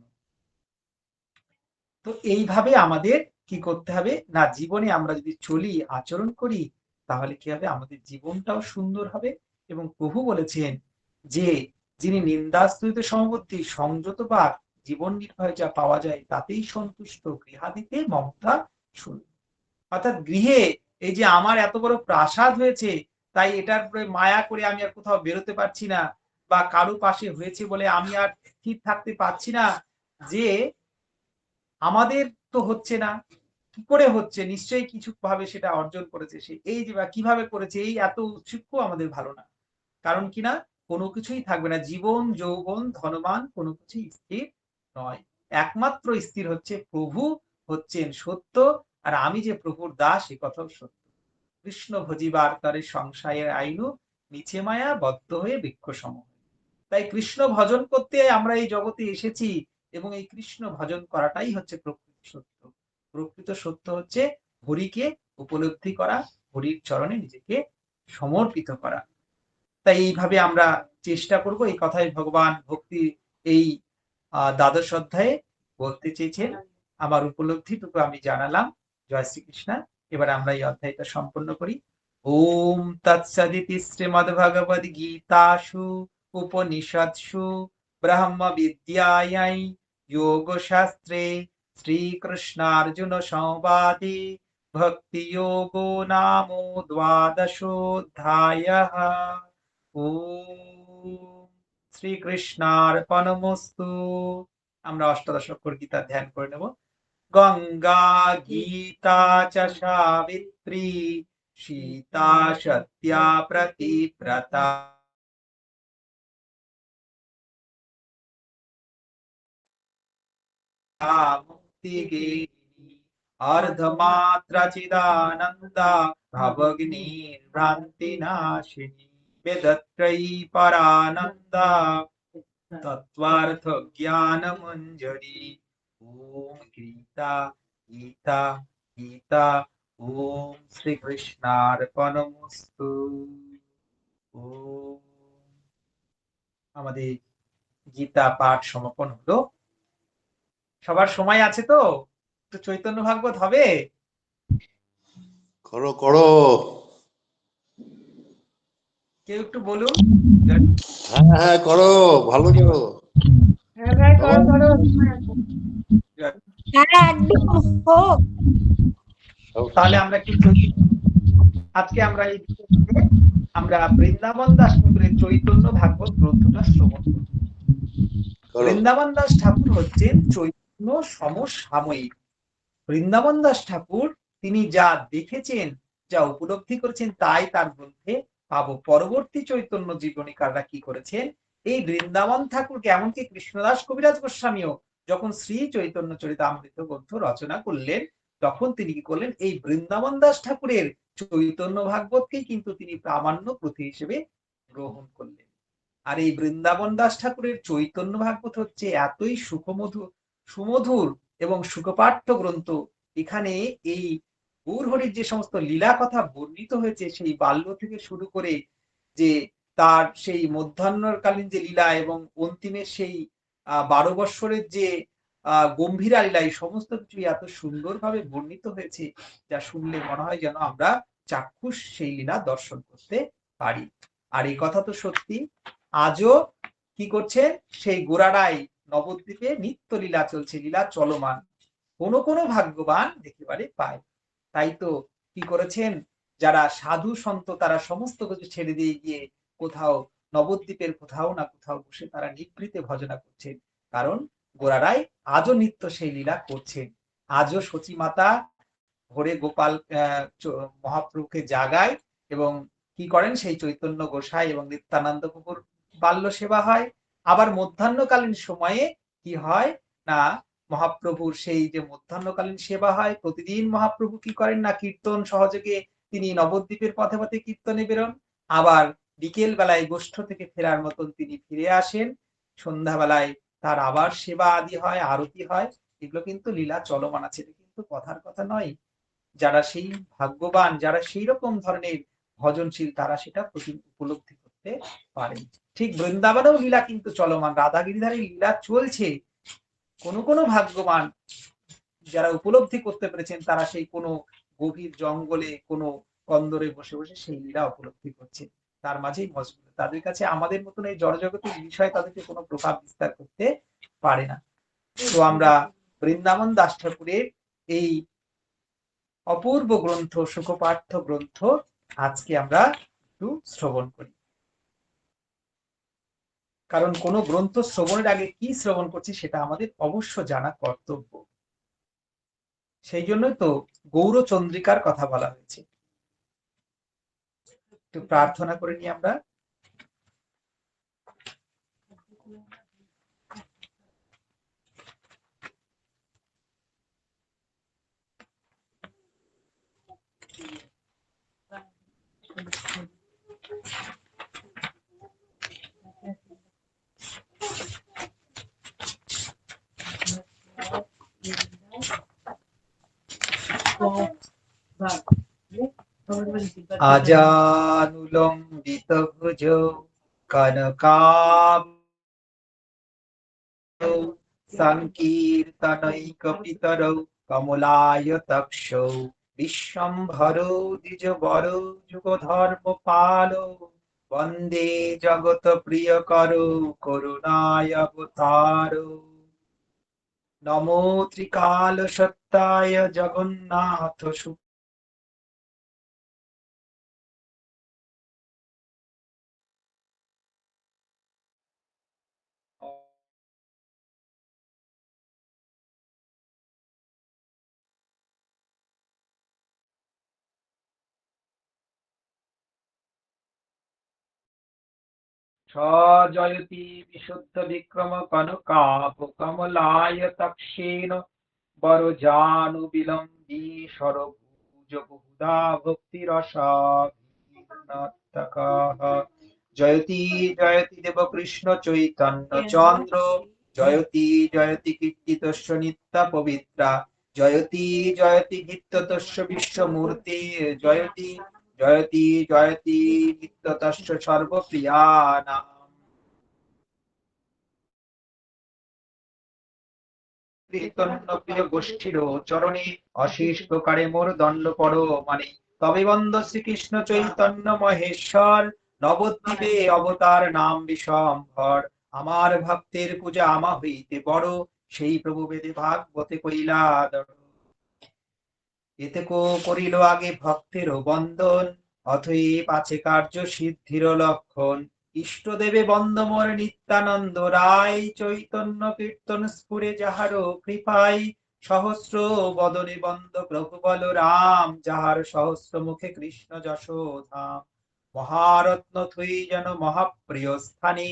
তো এইভাবে আমাদের কি করতে হবে না, জীবনে আমরা যদি চলি আচরণ করি তাহলে কি হবে, আমাদের জীবনটাও সুন্দর হবে। এবং প্রভু বলেছেন যে যিনি নিন্দাস্তুতিতে সমবুদ্ধি, সংযত বা জীবন নির্বাহে যা পাওয়া যায় তাতেই সন্তুষ্ট, গৃহাদিতে মমতা শূন্য। অর্থাৎ গৃহে এই যে আমার এত বড় প্রাসাদ হয়েছে তাই এটার উপরে মায়া করে আমি আর কোথাও বেরোতে পারছি না, বা কারো পাশে হয়েছে বলে আমি আর স্থির থাকতে পারছি না, যে আমাদের তো হচ্ছে না, কি করে হচ্ছে, নিশ্চয়ই কিছু ভাবে সেটা অর্জন করেছে সে, এই যে বা কিভাবে করেছে, এই এত উৎসুক আমাদের ভালো না। কারণ কি না, কোনো কিছুই থাকবে না, জীবন যৌবন ধনবান কোনো কিছুই স্থির নয়। একমাত্র স্থির হচ্ছে প্রভু হচ্ছেন সত্য, আর আমি যে প্রভুর দাস এ কথাও সত্য। কৃষ্ণ ভজিবার তরে সংসারের আইনু, নিচে মায়া বদ্ধ হয়ে বৃক্ষ সম। তাই কৃষ্ণ ভজন করতে আমরা এই জগতে এসেছি, এবং এই কৃষ্ণ ভজন করাটাই হচ্ছে প্রকৃত সত্য। প্রকৃত সত্য হচ্ছে হরিকে উপলব্ধি করা, হরির চরণে নিজেকে সমর্পিত করা। তাই এইভাবে আমরা চেষ্টা করব, এই কথাই ভগবান ভক্তি এই দ্বাদশ অধ্যায়ে বলতে চেয়েছেন। আমার উপলব্ধিটুকু আমি জানালাম। জয় শ্রীকৃষ্ণ। এবার আমরা এই অধ্যায়টা সম্পন্ন করি। ওম তৎসদিতি শ্রীমদ্ভগবদ্গীতাসু উপনিষৎসু ব্রহ্ম বিদ্যায়াই যোগশাস্ত্রে শ্রীকৃষ্ণার্জুন সংবাদে ভক্তি যোগো নাম দ্বাদশোऽধ্যায়ঃ। ওম শ্রীকৃষ্ণার্পণমস্তু। আমরা অষ্টাদশ অক্ষর গীতা ধ্যান করে নেব। গঙ্গা গীতা চ সাবিত্রী সীতা সত্যা প্রতিব্রতা মুক্তিগেহিনী अर्धमात्रा चिदानन्दा भवग्निर्भ्रान्तिनाशिनी वेदत्रयी परानन्दा तत्त्वार्थ ज्ञानमञ्जरी। ओम गीता गीता गीता। ओम श्री कृष्णार्पणमस्तु। ओम। আমাদের গীতা পাঠ সমাপন হলো। সবার সময় আছে তো? একটু চৈতন্য ভাগবত হবে? করো করো। কেউ একটু বলুন। হ্যাঁ হ্যাঁ করো, ভালো করো। হ্যাঁ ভাই, করো করো। তাহলে আমরা কি আজকে আমরা এই আমরা বৃন্দাবন দাস ঠাকুরের চৈতন্য ভাগবত গ্রন্থটা শ্রবণ করব। বৃন্দাবন দাস ঠাকুর হচ্ছেন চৈতন্য সমসাময়িক। বৃন্দাবন দাস ঠাকুর তিনি যা দেখেছেন, যা উপলব্ধি করেছেন, তাই তার গ্রন্থে পাবো। পরবর্তী চৈতন্য জীবনীকাররা কি করেছেন, এই বৃন্দাবন ঠাকুরকে, এমনকি কৃষ্ণদাস কবিরাজ গোস্বামীও যখন শ্রী চৈতন্য চরিতামৃত গ্রন্থ রচনা করলেন, তখন তিনি কি করলেন, এই বৃন্দাবন দাস ঠাকুরের চৈতন্য ভাগবতকেই কিন্তু তিনি প্রামাণ্য পুঁথি হিসেবে গ্রহণ করলেন। আর এই বৃন্দাবন দাস ঠাকুরের চৈতন্য ভাগবত হচ্ছে এতই সুমধুর এবং সুখপাঠ্য গ্রন্থ। এখানে এই গৌরহরির যে সমস্ত লীলা কথা বর্ণিত হয়েছে, সেই বাল্য থেকে শুরু করে যে তার সেই মধ্যাহ্নকালীন যে লীলা এবং অন্তিমের সেই 12 বৎসরের যে গম্ভীরা লীলা, এই সমস্ত কিছু এত সুন্দরভাবে বর্ণিত হয়েছে, যা শুনলে মনে হয় যেন আমরা চাক্ষুষ সেই লীলা দর্শন করতে পারি। আর এই কথা তো সত্যি, আজও কি করছে, সেই গোরারাই নবদ্বীপে নিত্য লীলা চলছে, লীলা চলমান। কোন কোন ভাগ্যবান দেখিবারে পায়। তাই তো কি করেছেন, যারা সাধু সন্ত, তারা সমস্ত কিছু ছেড়ে দিয়ে গিয়ে কোথাও নবদ্বীপের কোথাও না কোথাও বসে তারা নিভৃতে ভজনা করছেন। কারণ গোরারাই আজও নিত্য সেই লীলা করছেন। আজও সচী মাতা ভোরে গোপাল মহাপ্রভুকে জাগায় এবং কি করেন, সেই চৈতন্য গোসাই এবং নিত্যানন্দ প্রভুর বাল্য সেবা হয়। আবার মধ্যাহ্নকালীন সময়ে কি হয় না, মহাপ্রভুর সেই যে মধ্যাহ্নকালীন সেবা হয়, প্রতিদিন মহাপ্রভু কি করেন না, কীর্তন সহযোগে তিনি নবদ্বীপের পথে পথে কীর্তনে বেরোন। আবার বিকেল বেলায় গোষ্ঠ থেকে ফেরার মতন তিনি ফিরে আসেন। সন্ধ্যাবেলায় তার আবার সেবা আদি হয়, আরতি হয়। এগুলো কিন্তু লীলা চলমান আছে, এটা কিন্তু কথার কথা নয়। যারা সেই ভাগ্যবান, যারা সেই রকম ধরনের ভজনশীল, তারা সেটা উপলব্ধি করতে পারেন। ঠিক বৃন্দাবনেও লীলা কিন্তু চলমান, রাধা গিরিধারী লীলা চলছে। কোন কোন ভাগ্যবান যারা উপলব্ধি করতে পেরেছেন, তারা সেই কোনো গভীর জঙ্গলে কোনো কন্দরে বসে বসে সেই লীলা উপলব্ধি করছে, তার মাঝেই মজগুল। তাদের কাছে আমাদের মতন এই জড়জগতের বিষয় তাদেরকে কোনো প্রভাব বিস্তার করতে পারে না। তো আমরা বৃন্দাবন দাস ঠাকুরের এই অপূর্ব গ্রন্থ, সুখপাঠ্য গ্রন্থ আজকে আমরা একটু শ্রবণ করি। কারণ কোন গ্রন্থ শ্রবণের আগে কি শ্রবণ করছি সেটা আমাদের অবশ্য জানা কর্তব্য। সেই জন্যই তো গৌরচন্দ্রিকার কথা বলা হয়েছে। একটু প্রার্থনা করে নিই আমরা। আজানুলম্বিত ভুজ কনকাবধূ সংকীর্তনৈকপিতরৌ কমলায়তক্ষৌ বিশ্বম্ভরো দ্বিজবরো যুগধর্মপালৌ বন্দে জগত প্রিয় করো করুণায় অবতার। নমো ত্রিকাল সত্যায় জগন্নাথ জয়তি বিশুদ্ধ বিক্রম কনকাপ কমলায় তক্ষেণ বরজানু বিলম্বী সরভুজ বহুধা ভক্তিরসাভিন্নতকঃ। জয়তি জয়তি দেব কৃষ্ণ চৈতন্য চন্দ্র জয়তি জয়তি কীর্তিতস্য নিত্য পবিত্রা জয়তি জয়তি গীত্যতস্য বিশ্বমূর্তি জয়তি জয়তি জয়তি নিত্যতস্য সর্বপ্রিয়ানাম। কীর্তন্য প্রিয় গোষ্ঠীর চরণে অশেষ প্রকারে মোর দণ্ড পড়ো মানে তবে বন্দ শ্রীকৃষ্ণ চৈতন্য মহেশ্বর নবদ্বীপে অবতার নাম বিশ্বম্ভর। আমার ভক্তের পূজা আমা হইতে বড় সেই প্রভু বেদে ভাগবতে কইলা এতে করিল আগে ভক্তের বন্দন অতএব আছে কার্য সিদ্ধির লক্ষণ। ইষ্টদেবে বন্দমর নিত্যানন্দ রায় চৈতন্য কীর্তন স্ফুরে যাহার কৃপায় সহস্র বদনে বন্দ প্রভু বল রাম যাহার সহস্র মুখে কৃষ্ণ যশোধাম। মহারত্ন থই যেন মহাপ্রিয় স্থানে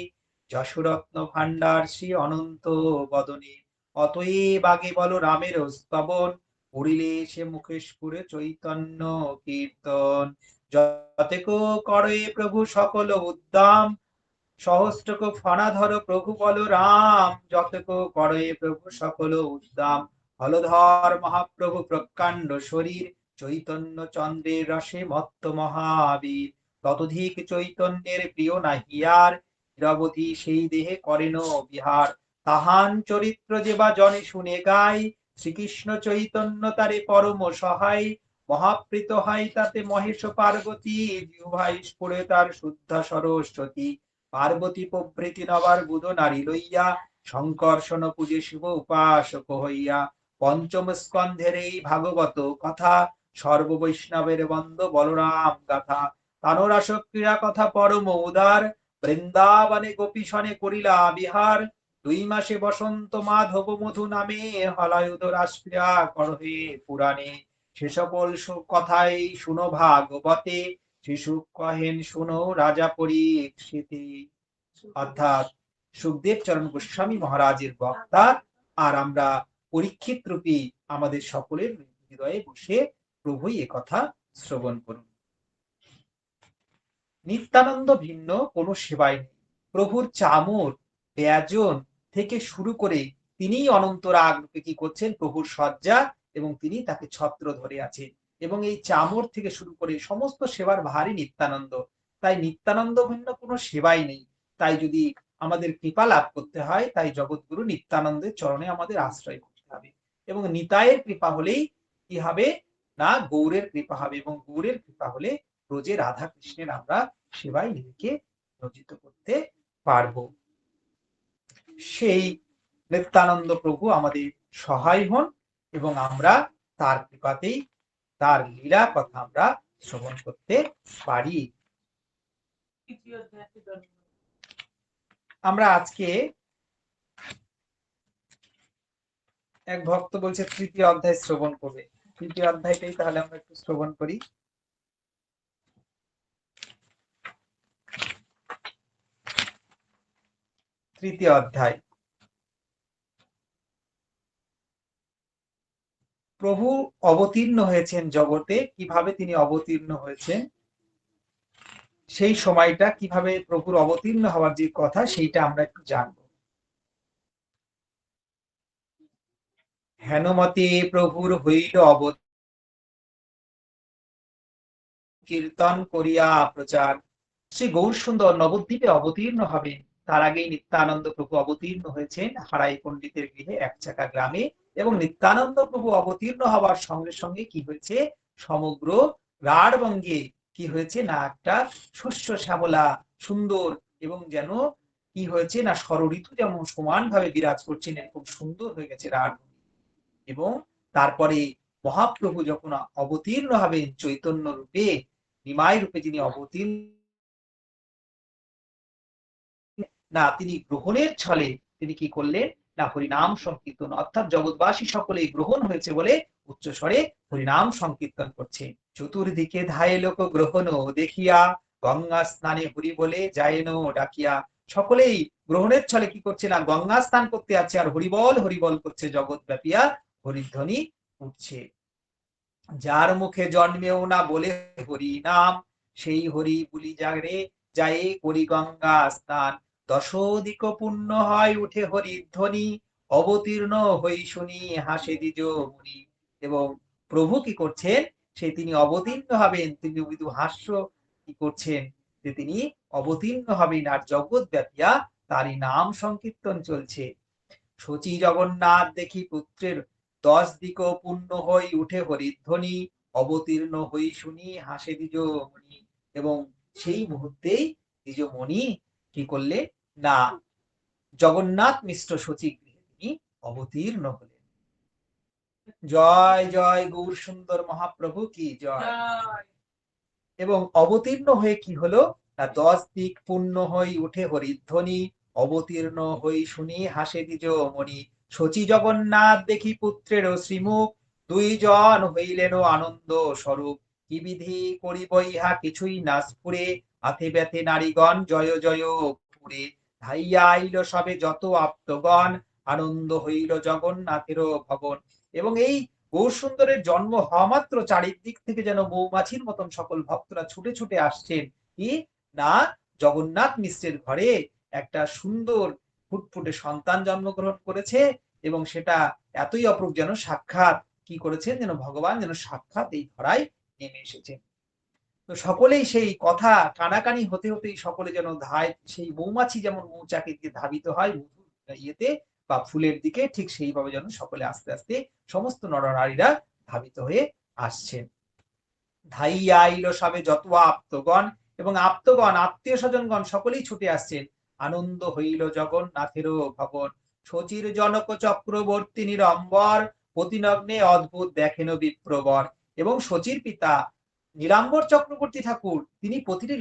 যশোরত্ন ভাণ্ডার শ্রী অনন্ত বদনে অতএব আগে বল রামের স্তবন পড়িলে সে মুখে স্ফুরে চৈতন্য কীর্তন। যতেক করে প্রভু সকল উদ্দাম সহস্রক ফণাধর প্রভু বল রাম যতেক করে প্রভু সকল উদ্দাম। হলধর মহাপ্রভু প্রকাণ্ড শরীর চৈতন্য চন্দ্রের রসে মত্ত মহাবীর ততোধিক চৈতন্যের প্রিয় নাহিয়ার নিরবধি সেই দেহে করেন বিহার। তাহান চরিত্র যে বা জনে শুনে গায় শ্রীকৃষ্ণ চৈতন্য তারে পরম সহায় মহাপ্রীত হয় তাতে মহেশ পার্বতী জিহ্বায় স্ফুরে তার শুদ্ধ সরস্বতী। পার্বতী প্রভৃতি নবার বুধ নারী লইয়া শঙ্কর্ষণ পূজে শিব উপাসক হইয়া। পঞ্চম স্কন্ধের এই ভাগবত কথা সর্ব বৈষ্ণবের বন্দ বলরাম গাথা। তানোরাস ক্রীড়া কথা পরম উদার বৃন্দাবনে গোপীসনে করিলা বিহার। 2 মাসে বসন্ত মাধব মধু নামে হলায়ুধ রাসক্রিয়া করহে পুরাণে। সে সকল কথাই শুনো ভাগবতে শিশু কহেন শুনো রাজা পরীক্ষিতে। অর্থাৎ সুখদেব চরণ গোস্বামী মহারাজের বক্তা আর আমরা পরীক্ষিত রূপী আমাদের সকলের হৃদয়ে বসে প্রভুই এ কথা শ্রবণ করুন। নিত্যানন্দ ভিন্ন কোনো সেবাই নেই। প্রভুর চামর ব্যজন থেকে শুরু করে তিনিই অনন্ত রাগ রূপে কি করছেন প্রভুর সজ্জা এবং তিনি তাকে ছত্র ধরে আছেন এবং এই চামর থেকে শুরু করে সমস্ত সেবার ভারী নিত্যানন্দ। তাই নিত্যানন্দ ভিন্ন কোনো সেবাই নেই। তাই যদি আমাদের কৃপা লাভ করতে হয় তাই জগৎগুরু নিত্যানন্দের চরণে আমাদের আশ্রয় করতে হবে এবং নিতাইয়ের কৃপা হলেই কি হবে না গৌরের কৃপা হবে এবং গৌরের কৃপা হলে রোজে রাধা কৃষ্ণের আমরা সেবায় নিজেকে নিয়োজিত করতে পারবো। সেই নিত্যানন্দ প্রভু আমাদের সহায় হন এবং আমরা তার কৃপাতেই তার লীলা কথা আমরা শ্রবণ করতে পারি। আমরা আজকে এক ভক্ত বলছে 3য় অধ্যায় শ্রবণ করবে। 3য় অধ্যায়টাই তাহলে আমরা একটু শ্রবণ করি। 3য় অধ্যায়। প্রভু অবতীর্ণ হয়েছেন জগতে, কিভাবে তিনি অবতীর্ণ হয়েছেন সেই সময়টা কিভাবে প্রভুর অবতীর্ণ হওয়ার যে কথা সেইটা আমরা একটু জানব। হেনমতে প্রভুর হইল কীর্তন করিয়া প্রচার। শ্রী গৌর সুন্দর নবদ্বীপে অবতীর্ণ হবেন তার আগেই নিত্যানন্দ প্রভু অবতীর্ণ হয়েছেন হারাই পণ্ডিতের গৃহে একচাকা গ্রামে এবং নিত্যানন্দ প্রভু অবতীর্ণ হওয়ার সঙ্গে সঙ্গে কি হয়েছে সমগ্র রাঢ়বঙ্গে কি হয়েছে না একটা শস্য শ্যামলা সুন্দর, এবং যেন কি হয়েছে না ষড়ঋতু যেমন সমানভাবে বিরাজ করছেন, এরকম সুন্দর হয়ে গেছে রাজভূমি। এবং তারপরে মহাপ্রভু যখন অবতীর্ণ হবেন চৈতন্য রূপে, নিমাই রূপে যিনি অবতীর্ণ না, তিনি গ্রহণের ছলে তিনি কি করলেন না হরিনাম সংকীর্তন, অর্থাৎ জগৎবাসী সকলে গ্রহণ হয়েছে বলে উচ্চস্বরে হরিনাম সংকীর্তন করছে। চতুর্দিকে ধায়ে লোক গ্রহণ দেখিয়া, গঙ্গা স্নানে হরি বলে যায়ন ডাকিয়া। সকলেই গ্রহণের ছলে কি করছে না গঙ্গা স্নান করতে যাচ্ছে আর হরিবল হরিবল করছে, জগৎ ব্যাপিয়া হরিধ্বনি উঠছে। যার মুখে জন্মেও না বলে হরি নাম, সেই হরি বলি জাগরে যায় করি গঙ্গা স্নান। দশদিক পুণ্য হয় উঠে হরির ধ্বনি, অবতীর্ণ হই শুনি হাসে দ্বিজ মুনি। এবং প্রভু কি করছেন, সে তিনি অবতীর্ণ হবেন, তিনি মৃদু হাস্য কি করছেন, যে তিনি অবতীর্ণ হবেন আর জগৎ ব্যাপিয়া তারই নাম সংকীর্তন চলছে। শচী জগন্নাথ দেখি পুত্রের 10 দিক পূর্ণ হই উঠে হরিধ্বনি, অবতীর্ণ হই শুনি হাসে দ্বিজমণি। এবং সেই মুহূর্তেই দ্বিজমণি কি করলে না জগন্নাথ মিশ্র শচী গৃহে তিনি অবতীর্ণ হলেন। জয় জয় গৌর সুন্দর মহাপ্রভু কি জয়। এবং অবতীর্ণ হয়ে কি হলো না 10 দিক পূর্ণ হই উঠে হরিধ্বনি, অবতীর্ণ হই শুনি হাসে দ্বিজমণি। শচী জগন্নাথ দেখি পুত্রের শ্রীমুখ, দুইজন হইলেন আনন্দ স্বরূপ। কি বিধি করিব ইহা কিছুই না স্ফুরে, হাতে ব্যথে নারীগণ জয় জয় পুরে। ধাইয়া আইল সবে যত আপ্তগণ, আনন্দ হইল জগন্নাথের ভবন। এবং এই গৌর সুন্দরের জন্ম হওয়া মাত্র চারিদিক থেকে যেন মৌমাছির মতন সকল ভক্তরা ছুটে ছুটে আসছেন কি না জগন্নাথ মিশ্রের ঘরে একটা সুন্দর ফুটফুটে সন্তান জন্মগ্রহণ করেছে, এবং সেটা এতই অপরূপ যেন সাক্ষাৎ কি করেছেন, যেন ভগবান যেন সাক্ষাৎ এই ধরায় নেমে এসেছেন। তো সকলেই সেই কথা কানাকানি হতে হতেই সকলে যেন ধায়, সেই মৌমাছি যেমন মৌচাকের দিকে ধাবিত হয় ইয়েতে বা ফুলের দিকে, ঠিক সেইভাবে যেন সকলে আস্তে আস্তে সমস্ত নরনারীরা ধাবিত হয়ে আসছেন। ধাইয়া আইল সবে যত আপ্তগণ, এবং আপ্তগণ আত্মীয় স্বজনগণ সকলেই ছুটে আসছেন। আনন্দ হইল জগন্নাথেরও ভবন, শচীর জনক চক্রবর্তী নিরম্বর, প্রতিনগ্নে অদ্ভুত দেখেন বিপ্রবর। এবং শচীর পিতা নীলাম্বর চক্রবর্তী ঠাকুর তিনি প্রতিটি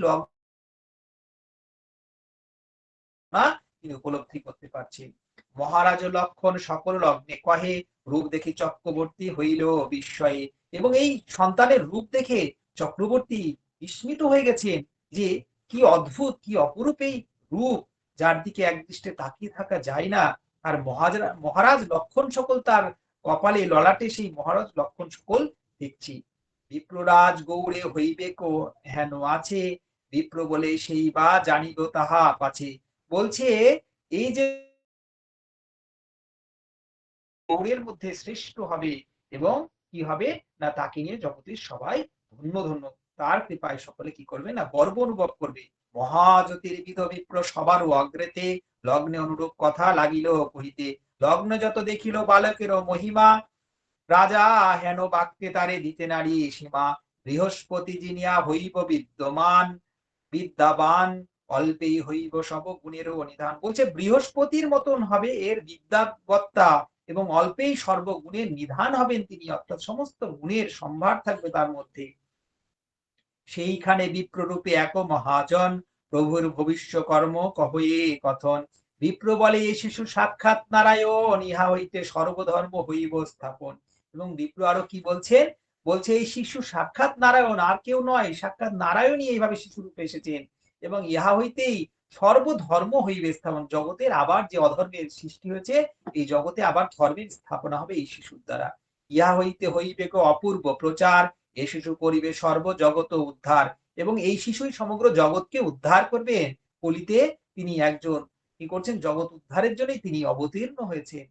তিনি উপলব্ধি করতে পারছেন। মহারাজ লক্ষণ সকল লগ্নে কহে, রূপ দেখে চক্রবর্তী হইল বিস্ময়ে। এবং এই সন্তানের রূপ দেখে চক্রবর্তী বিস্মিত হয়ে গেছেন, যে কি অদ্ভুত কি অপরূপ এই রূপ, যার দিকে একদৃষ্টে তাকিয়ে থাকা যায় না। আর মহারাজ লক্ষণ সকল তার কপালে ললাটে সেই মহারাজ লক্ষণ সকল দেখছি। বিপ্ররাজ গৌড়ে হইবে কো হেন আছে, বিপ্র বলে সেই বা জানিব তাহা পাছে। বলছে এই যে গৌড়ের মধ্যে শ্রেষ্ঠ হবে, এবং কি হবে না তাকে নিয়ে জগতের সবাই ধন্য ধন্য, তার কৃপায় সকলে কি করবে না গর্ব অনুভব করবে। মহাজ্যোতির্বিদ বিপ্র সবার অগ্রেতে, লগ্নে অনুরূপ কথা লাগিল কহিতে। লগ্ন যত দেখিল বালকের মহিমা, রাজা হেন বাক্যে তারে দিতে নারী সীমা। বৃহস্পতি জিনিয়া হইব বিদ্যমান, বিদ্যাবান অল্পেই হইব সব গুণেরও নিধান। বলছে বৃহস্পতির মতন হবে এর বিদ্যাবত্তা, এবং অল্পেই সর্বগুণের নিধান হবেন তিনি, অর্থাৎ সমস্ত গুণের সম্ভার থাকবে তার মধ্যে। সেইখানে বিপ্ররূপে এক মহাজন, প্রভুর ভবিষ্য কর্ম কহয়ে কথন। বিপ্র বলে এ শিশু সাক্ষাৎ নারায়ণ, ইহা হইতে সর্বধর্ম হইব স্থাপন। এবং বিপ্র আরো কি বলছেন, বলছে এই শিশু সাক্ষাৎ নারায়ণ, আর কেউ নয়, সাক্ষাৎ নারায়ণই এইভাবে শিশু রূপে এসেছেন, এবং ইহা হইতেই সর্বধর্ম হইবে স্থাপন। জগতের আবার যে অধর্মের সৃষ্টি হয়েছে, এই জগতে আবার ধর্মের স্থাপনা হবে এই শিশুর দ্বারা। ইহা হইতে হইবে অপূর্ব প্রচার, এ শিশু করিবে সর্ব জগত উদ্ধার। এবং এই শিশুই সমগ্র জগৎকে উদ্ধার করবেন। কলিতে তিনি একজন কি করছেন, জগৎ উদ্ধারের জন্যই তিনি অবতীর্ণ হয়েছেন।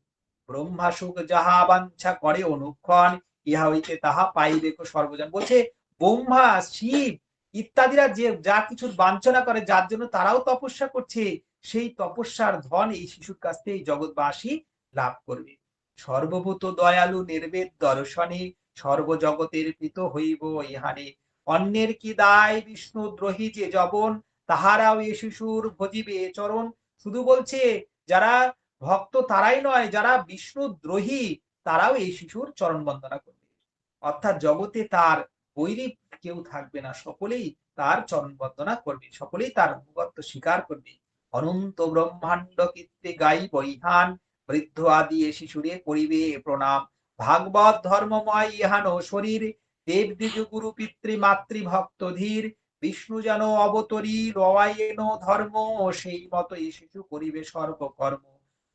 ব্রহ্মা সুখ যাহা বাঞ্ছা করে অনুক্ষণ, ইহা হইতে তাহা পাইবে সর্বজন। বলছে ব্রহ্মা শিব ইত্যাদিরা যে যা কিছু বাঞ্ছনা করে, যার জন্য তারাও তপস্যা করছে, সেই তপস্যার ধন এই শিশুর কাছ থেকে জগৎবাসী লাভ করবে। সর্বভূত দয়ালু নির্বেদ দর্শনে, সর্বজগতের পিত হইব ইহানে। অন্যের কি দায় বিষ্ণু দ্রোহী যে জবন, তাহারাও এ শিশুর ভজিবে চরণ। শুধু বলছে যারা ভক্ত তারাই নয়, যারা বিষ্ণু দ্রোহী তারাও এই শিশুর চরণ বন্দনা করবে। অর্থাৎ জগতে তার বৈরী কেউ থাকবে না, সকলেই তার চরণ বন্দনা করবে, সকলেই তার অনুগত্য স্বীকার করবে। অনন্ত ব্রহ্মাণ্ড কীর্তি গাই বৈহান, বৃদ্ধ আদি এ শিশুরে করিবে প্রণাম। ভাগবত ধর্মময় ইহানো শরীর, দেব দ্বিজ গুরু পিতৃ মাতৃ ভক্ত ধীর। বিষ্ণু যেন অবতরী রওয়ায়েন ধর্ম, সেই মতো এই শিশু করিবে সর্বকর্ম।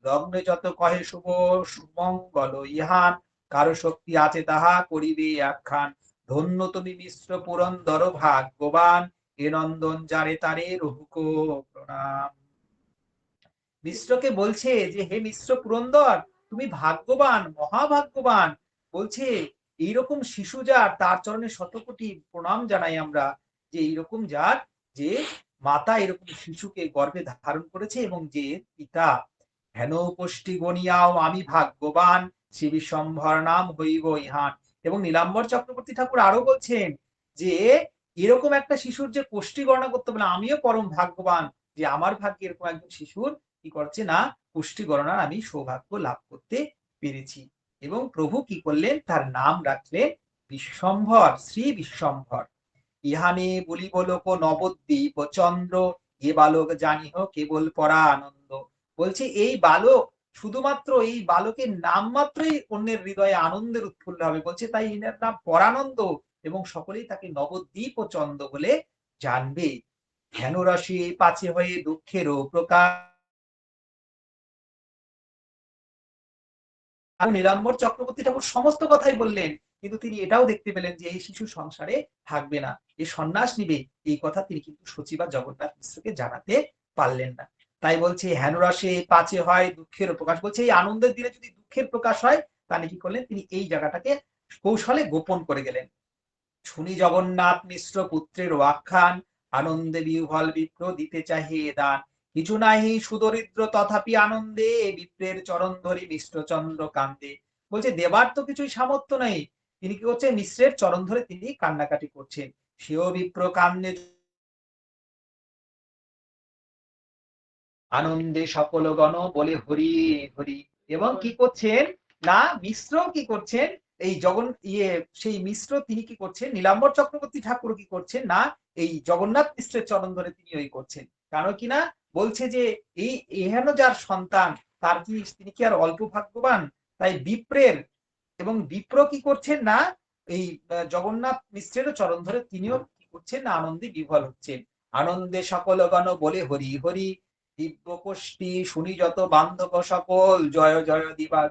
লগ্নে যত কহে শুভ সুমঙ্গল ইহান, কারো শক্তি আছে তাহা করিবে আখ্যান। ধন্য তুমি মিশ্র পুরন্দর ভাগ্যবান, এ নন্দন যারে তারে রহুক প্রণাম। মিশ্রকে বলছে যে হে মিশ্র পুরন্দর, তুমি ভাগ্যবান, মহাভাগ্যবান। বলছে এইরকম শিশু যার, তার চরণে শতকোটি প্রণাম জানাই আমরা, যে এইরকম যার, যে মাতা এরকম শিশুকে গর্ভে ধারণ করেছে এবং যে পিতা। হেন কোষ্ঠী গণিয়াও আমি ভাগ্যবান, শ্রী বিশ্বম্ভর নাম হইব ইহান। এবং নীলাম্বর চক্রবর্তী ঠাকুর আরো বলছেন যে এরকম একটা শিশুর যে কোষ্ঠী গণনা করতে পারে, আমিও পরম ভাগ্যবান যে আমার ভাগ্যে এরকম একজন শিশুর কি করছে না পুষ্টি গণনার আমি সৌভাগ্য লাভ করতে পেরেছি। এবং প্রভু কি করলেন, তার নাম রাখলেন বিশ্বম্ভর, শ্রী বিশ্বম্ভর। ইহানে বলিব লোক নবদ্বীপ চন্দ্র, এ বালক জানিহ কেবল পরা আনন্দ। বলছে এই বালক, শুধুমাত্র এই বালকের নাম মাত্রই অন্যের হৃদয়ে আনন্দের উৎফুল্ল হবে। বলছে তাই এনার নাম পরানন্দ, এবং সকলেই তাকে নবদ্বীপ ও চন্দ্র বলে জানবে। হেন রসে পাছে হয়ে দুঃখেরও প্রকাশ। নীলাম্বর চক্রবর্তী ঠাকুর সমস্ত কথাই বললেন, কিন্তু তিনি এটাও দেখতে পেলেন যে এই শিশু সংসারে থাকবে না, এই সন্ন্যাস নিবে, এই কথা তিনি কিন্তু সচিবা জগন্নাথ মিশ্রকে জানাতে পারলেন না। তাই বলছে হেনরসে পাছে হয় দুঃখের প্রকাশ। বলছে এই আনন্দের দিনে যদি দুঃখের প্রকাশ হয়, তাহলে কি করলেন, তিনি এই জায়গাটাকে কৌশলে গোপন করে গেলেন। শুনি জগন্নাথ মিশ্র পুত্রের আখ্যান, আনন্দে বিহ্বল বিপ্র দিতে চাহিয়ে দান। কিছু নাহি সুদরিদ্র তথাপি আনন্দে, বিপ্রের চরণ ধরি মিশ্রচন্দ্র কান্দে। বলছে দেবার তো কিছুই সামর্থ্য নেই, তিনি কি করছেন, মিশ্রের চরণ ধরে তিনি কান্নাকাটি করছেন। সেও বিপ্র কান্দে আনন্দে সকল গণ বলে হরি হরি। এবং কি করছেন না, মিশ্র কি করছেন, এই সেই মিশ্র তিনি কি করছেন, নীলাম্বর চক্রবর্তী ঠাকুর কি করছেন না, এই জগন্নাথ মিশ্রের চরণ ধরে তিনি ওই করছেন। কারণ কি না, বলছে যে এই এহেন যার সন্তান, তার কি তিনি কি আর অল্প ভাগ্যবান। তাই বিপ্রের, এবং বিপ্র কি করছেন না, এই জগন্নাথ মিশ্রের চরণ ধরে তিনিও কি করছেন না, আনন্দে বিহ্বল হচ্ছেন। আনন্দে সকল গণ বলে হরি হরি, দিব্য কোষ্ঠী শুনি যত বান্ধব সকল, জয় জয়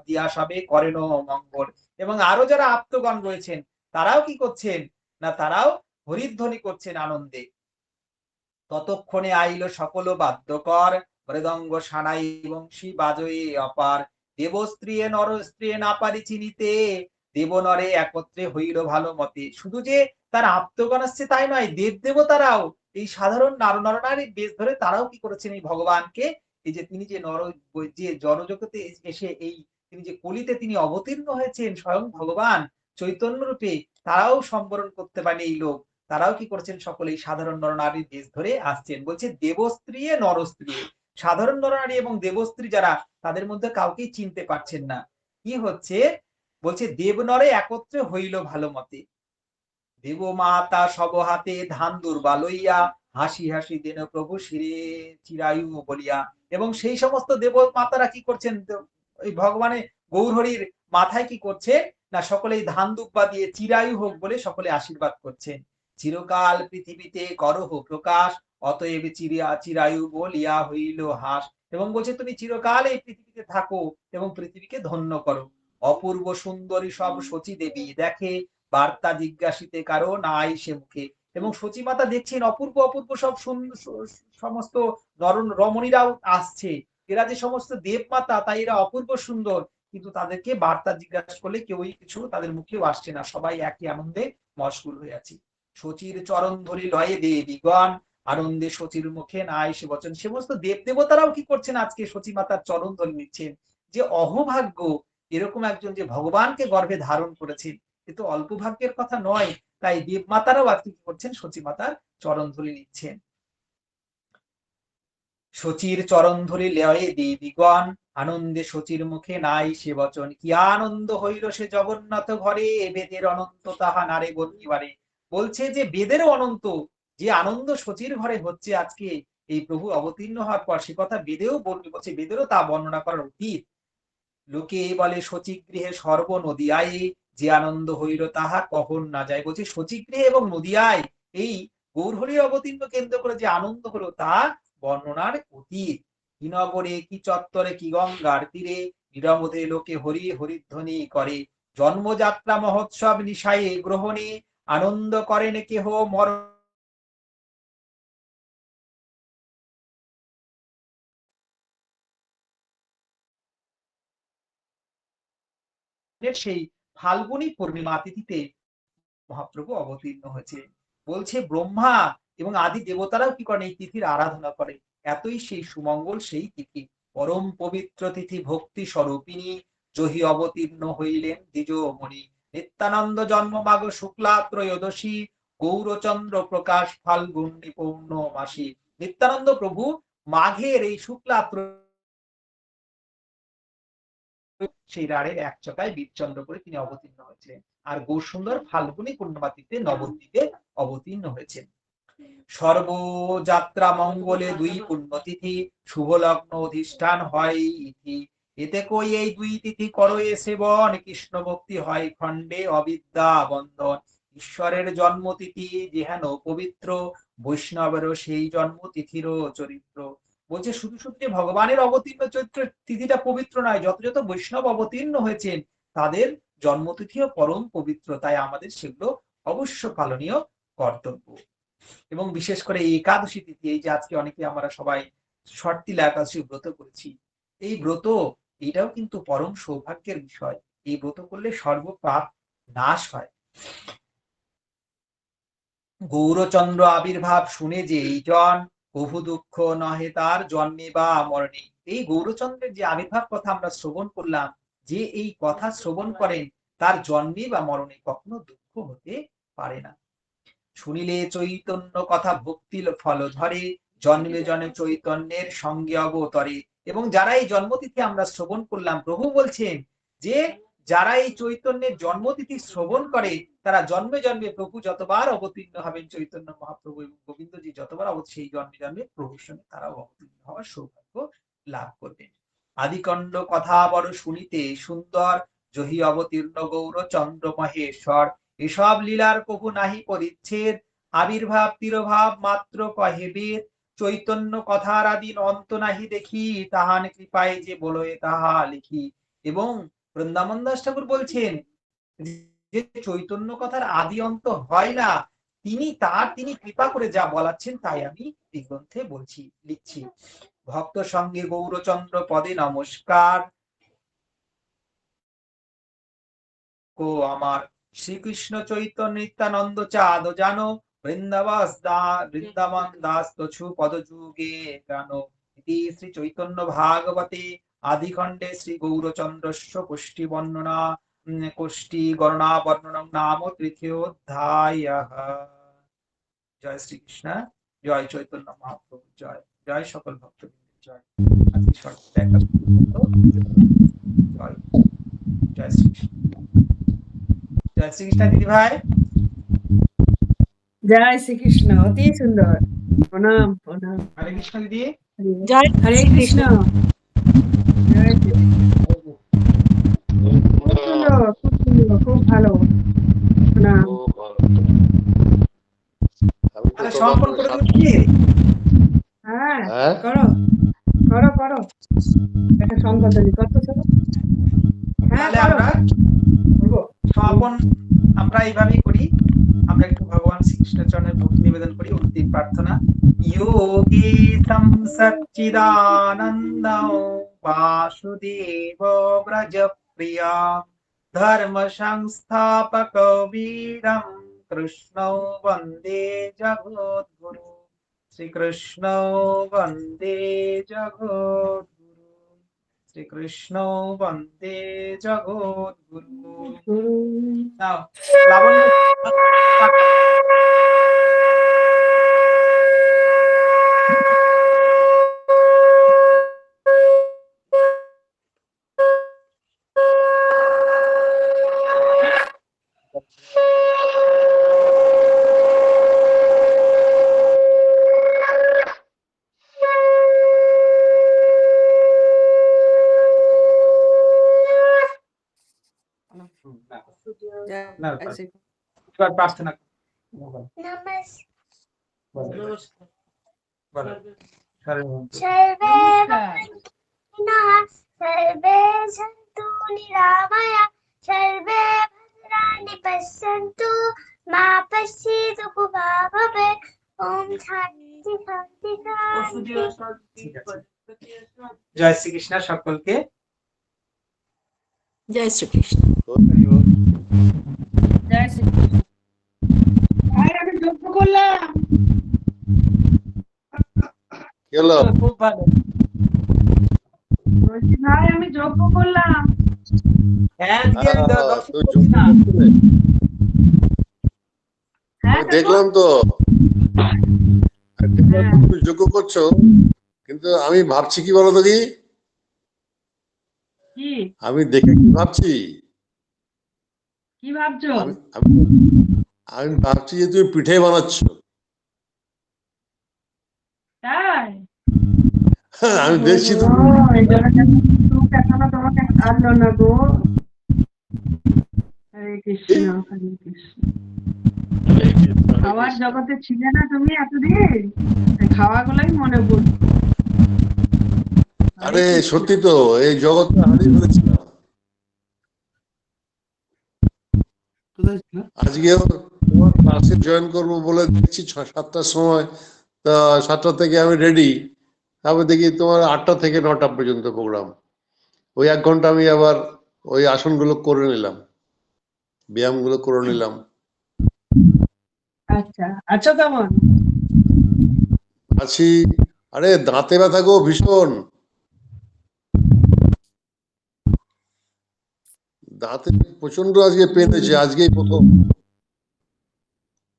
দিয়া সবে করেন মঙ্গল। এবং আরো যারা আপ্তগণ রয়েছেন, তারাও কি করছেন না, তারাও হরিধ্বনি করছেন আনন্দে। ততক্ষণে আইল সকল বাদ্যকর, মৃদঙ্গ সানাই বংশী বাজয়ে অপার। দেবস্ত্রী নর স্ত্রী না পারি চিনিতে, দেব নরে একত্রে হইল ভালো মতে। শুধু যে তার আপ্তগণ আসছে তাই নয়, দেব দেবতারাও এই সাধারণ নরনারীর বেশ ধরে তারাও কি করেছেন, এই ভগবানকে, এই যে তিনি যে জড়জগতে এসে এই তিনি যে কলিতে তিনি অবতীর্ণ হয়েছেন স্বয়ং ভগবান চৈতন্য রূপে, তারাও সম্বরণ করতে পারে এই লোক। তারাও কি করছেন, সকলেই সাধারণ নরনারীর বেশ ধরে আসছেন। বলছে দেবস্ত্রী নরস্ত্রী, সাধারণ নরনারী এবং দেবস্ত্রী যারা, তাদের মধ্যে কাউকেই চিনতে পারছেন না। কি হচ্ছে, বলছে দেবনরে একত্রে হইল ভালো মতে। দেব মাতা সব হাতে ধান দুর্বা লইয়া, হাসি হাসি দেন প্রভু শিরে চিরায়ু বলিয়া। এবং সেই সমস্ত দেব মাতারা কি করছেন, ওই ভগবানের গৌরহরির মাথায় কি করছে না, সকলেই ধান দুব্বা দিয়ে চিরায়ু হোক বলে সকলে আশীর্বাদ করছেন। চিরকাল পৃথিবীতে করহ প্রকাশ, অতএব চিরায়ু বলিয়া হইল হাস। এবং বলছে তুমি চিরকাল এই পৃথিবীতে থাকো এবং পৃথিবীকে ধন্য করো। অপূর্ব সুন্দরী সব সচী দেবী দেখে, বার্তা জিজ্ঞাসিতে কারো নাই সে মুখে। এবং সচিমাতা দেখছেন অপূর্ব অপূর্ব সব সমস্ত রমণীরাও আসছে, এরা যে সমস্ত দেবমাতা, তাই এরা অপূর্ব সুন্দর, কিন্তু তাদেরকে বার্তা জিজ্ঞাসা করলে কেউই কিছু তাদের মুখেও আসছে না, সবাই একই আনন্দে মশগুল হয়ে আছে। সচির চরণ ধরি লয়ে দেবীগণ, আনন্দে সচির মুখে নাই সে বচন। সমস্ত দেব দেবতারাও কি করছেন, আজকে সচিমাতার চরণ ধরে নিচ্ছেন। যে অহভাগ্য, এরকম একজন যে ভগবানকে গর্ভে ধারণ করেছেন, এ তো অল্প ভাগ্যের কথা নয়। তাই দেবমাতারাও আজকে কি করছেন, সচিমাতার চরণ ধরে নিচ্ছেন। শচীর চরণ ধরে লয়ে দেবীগণ, আনন্দে শচীর মুখে নাই সে বচন, কি আনন্দ হইল সে জগন্নাথ ঘরে, বেদের অনন্ত তাহা নারে বর্ণিবারে। বলছে যে বেদেরও অনন্ত যে আনন্দ শচীর ঘরে হচ্ছে আজকে এই প্রভু অবতীর্ণ হওয়ার পর, সে কথা বেদেও বলছে, বেদেরও তা বর্ণনা করার অতীত। লোকে বলে শচীগৃহে সর্ব নদিয়ায়, যে আনন্দ হইল তাহা কখন না যায়। বলছে শচীগৃহে এবং নদিয়ায় এই গৌরহরি অবতীর্ণ কেন্দ্র করে যে আনন্দ হলো তা বর্ণনার অতীত। কি নগরে কি চত্বরে কি গঙ্গার তীরে, নিরমধে লোকে হরি হরিধ্বনি করে, জন্মযাত্রা মহোৎসব নিশায়ে গ্রহণে, আনন্দ করেন কেহ মর সেই ফাল্গুনী পূর্ণিমা তিথিতে মহাপ্রভু অবতীর্ণ হয়েছে। বলছে ব্রহ্মা এবং আদি দেবতারাও কি করেন, এই তিথির আরাধনা করে। এতই সেই সুমঙ্গল সেই তিথি, পরম পবিত্র তিথি, ভক্তি স্বরূপিণী, জহি অবতীর্ণ হইলেন দ্বিজমণি। নিত্যানন্দ জন্ম মাঘ শুক্লা ত্রয়োদশী, গৌরচন্দ্র প্রকাশ ফাল্গুনী পৌর্ণমাসী। নিত্যানন্দ প্রভু মাঘের এই শুক্লা সেই রাড়ের এক চকায় বীরচন্দ্র করে তিনি অবতীর্ণ হয়েছিলেন। আর গৌরসুন্দর ফাল্গুনী পূর্ণিমাতিতে নবদ্বীপে অবতীর্ণ হয়েছেন। সর্বযাত্রা মঙ্গলে দুই পুণ্যতিথি, শুভ লগ্ন অধিষ্ঠান হয় ইতি, এতে কই এই দুই তিথি করো এ সেবন, কৃষ্ণ ভক্তি হয় খণ্ডে অবিদ্যা বন্ধন। ঈশ্বরের জন্মতিথি যেহেন পবিত্র, বৈষ্ণবেরও সেই জন্মতিথির চরিত্র। বলছে শুধু শুধু যে ভগবানের অবতীর্ণ চরিত্র তিথিটা পবিত্র নয়, যত যত বৈষ্ণব অবতীর্ণ হয়েছেন তাদের জন্মতিথিও পরম পবিত্র, তাই আমাদের সেগুলো অবশ্য পালনীয় কর্তব্য। এবং বিশেষ করে এই একাদশী তিথি, এই যে আজকে অনেকে আমরা সবাই শর্তিলা একাদশী ব্রত করেছি, এই ব্রত এটাও কিন্তু পরম সৌভাগ্যের বিষয়। এই ব্রত করলে সর্বপাপ নাশ হয়। গৌরচন্দ্র আবির্ভাব শুনে যে এই জন, প্রভু দুঃখ নহে তার জন্মে বা মরণে। এই গৌরচন্দ্রের যে আবির্ভাব কথা আমরা শ্রবণ করলাম, যে এই কথা শ্রবণ করেন তার জন্মে বা মরণে কখনো দুঃখ হতে পারে না। শুনিলে চৈতন্য কথা ভক্তির ফল ধরে, জন্মে জনে চৈতন্যের সঙ্গে অবতরে। এবং যারা এই জন্মতিথি আমরা শ্রবণ করলাম, প্রভু বলছেন যে যারা এই চৈতন্যের জন্মতিথি শ্রবণ করে তারা জন্মে জন্মে প্রভু যতবার অবতীর্ণ হবেন, চৈতন্য মহাপ্রভু এবং গোবিন্দজি যতবার সেই জন্মে জন্মে প্রভুর সঙ্গে তারাও অবতীর্ণ হওয়ার সৌভাগ্য লাভ করবেন। আদিকণ্ড কথা বড় শুনিতে সুন্দর, জহি অবতীর্ণ গৌরচন্দ্র মহেশ্বর, এসব লীলার কভু নাহি পরিচ্ছেদ, আবির্ভাব তিরোভাব মাত্র কহে বেদ, চৈতন্য কথার আদি অন্ত নাহি দেখি, তাহান কৃপায় যে বলয়ে তাহা লিখি। এবং বৃন্দাবন দাস ঠাকুর বলছেন যে চৈতন্য কথার আদি অন্ত হয় না, তিনি কৃপা করে যা বলাচ্ছেন তাই আমি এই গ্রন্থে বলছি, লিখছি। ভক্ত সঙ্গে গৌরচন্দ্র পদে নমস্কার কো আমার, শ্রীকৃষ্ণ চৈতন্য নিত্যানন্দ চাঁদ জানো, বৃন্দাবন দাস তছু পদযুগে গানো। ইতি শ্রী চৈতন্য ভাগবতে আদিখণ্ডে শ্রী গৌরচন্দ্রস্য কোষ্ঠী বর্ণনা কোষ্ঠী গণনা বর্ণনং নাম তৃতীয়োধ্যায়ঃ। জয় শ্রীকৃষ্ণ, জয় চৈতন্য মহাপ্রভু, জয় জয় সকল ভক্তবৃন্দ, জয়। আজকে জয় জয় শ্রীকৃষ্ণ, জয় শ্রীকৃষ্ণ দিদি ভাই। জয় শ্রীকৃষ্ণ, অতি সুন্দর। প্রণাম প্রণাম। হরে কৃষ্ণ দিদি। জয় হরে কৃষ্ণ। জয় শ্রীকৃষ্ণ। খুব সুন্দর, খুব সুন্দর, খুব ভালো। প্রণাম। আরে সমর্পণ করে দিন কি? হ্যাঁ হ্যাঁ? করো করো করো, একটা সংকল্প কত চলো। হ্যাঁ তাহলে করো। আমরা করবো সমর্পণ, আমরা এইভাবেই করি। আমরা একটু ভগবান শ্রীকৃষ্ণ চরণে ভক্তি নিবেদন করি। অন্তিম প্রার্থনা। যোগী সচ্চিদানন্দ বাসুদেব ব্রজ প্রিয়া, ধর্ম সংস্থাপক বীরম কৃষ্ণ বন্দে জগদ্গুরু, শ্রীকৃষ্ণ বন্দে জগদ্গুরু, শ্রীকৃষ্ণ বন্দে জগদ্গুরু। নাও লাবণ্য জয় না, শ্রী এবার প্রার্থনা করো। বলো। বলো। সর্বভৌম। सर्वे भवन्तु सर्वे सन्तु निरामया सर्वे भद्राणि पश्यन्तु मा पश्येतु भवेत् ॐ शान्ति शान्ति शान्ति ঠিক আছে। জয় শ্রীকৃষ্ণ সকলকে। জয় শ্রীকৃষ্ণ। জয় শ্রী আমি যজ্ঞ করলাম। কি হলো? খুব ভালো। বলছি ভাই আমি যজ্ঞ করলাম। হ্যাঁ, দিয়ে আমি দর্শন তুই করছি যোগ্য না। করছিলে? হ্যাঁ আমি দেখলাম তো, আমি দেখলাম তো তুমি যোগ্য করছো, কিন্তু আমি ভাবছি কি বলো দেখি, কি আমি দেখে কি ভাবছি, কি ভাবছো? আমি আমি আমি ভাবছি যে তুমি পিঠে বানাচ্ছ। তাই আমি দেখছি তো। এই জন্য সুখ এখনো তোমাকে ছাড়লো না গো। হরে কৃষ্ণ হরে কৃষ্ণ। খাওয়ার জগতে ছিলে না তুমি এতদিন, খাওয়া গুলোই মনে পড়ছে। আরে সত্যি তো, এই জগৎটা হারিয়ে ফেলেছিলাম। আজকেও তোমার ক্লাসে জয়েন করবো বলে দেখছি 7টার সময়, তা 7টা থেকে আমি রেডি, তারপর দেখি তোমার 8টা থেকে 9টা পর্যন্ত প্রোগ্রাম। ওই 1 ঘন্টা আমি আবার ওই আসনগুলো করে নিলাম, ব্যায়ামগুলো করে নিলাম। আচ্ছা আচ্ছা কেমন? আছি। আরে দাঁতে ব্যথা গো ভীষণ, দাঁতে প্রচন্ড আজকে পেন হয়েছে, আজকেই প্রথম।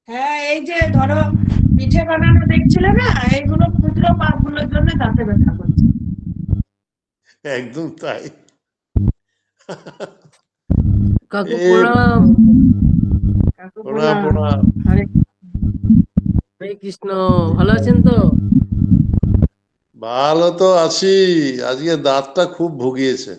হ্যাঁ এই যে ধরো পিঠে বানানো দেখছিলে না, এইগুলো ক্ষুদ্র পাপগুলোর জন্য দাঁতে ব্যথা করছে। একদম তাই। কাকু এ, প্রণাম। কাকু প্রণাম প্রণাম। হরে হরে কৃষ্ণ। ভালো আছেন তো? ভালো তো আছি, আজকে দাঁতটা খুব ভুগিয়েছে।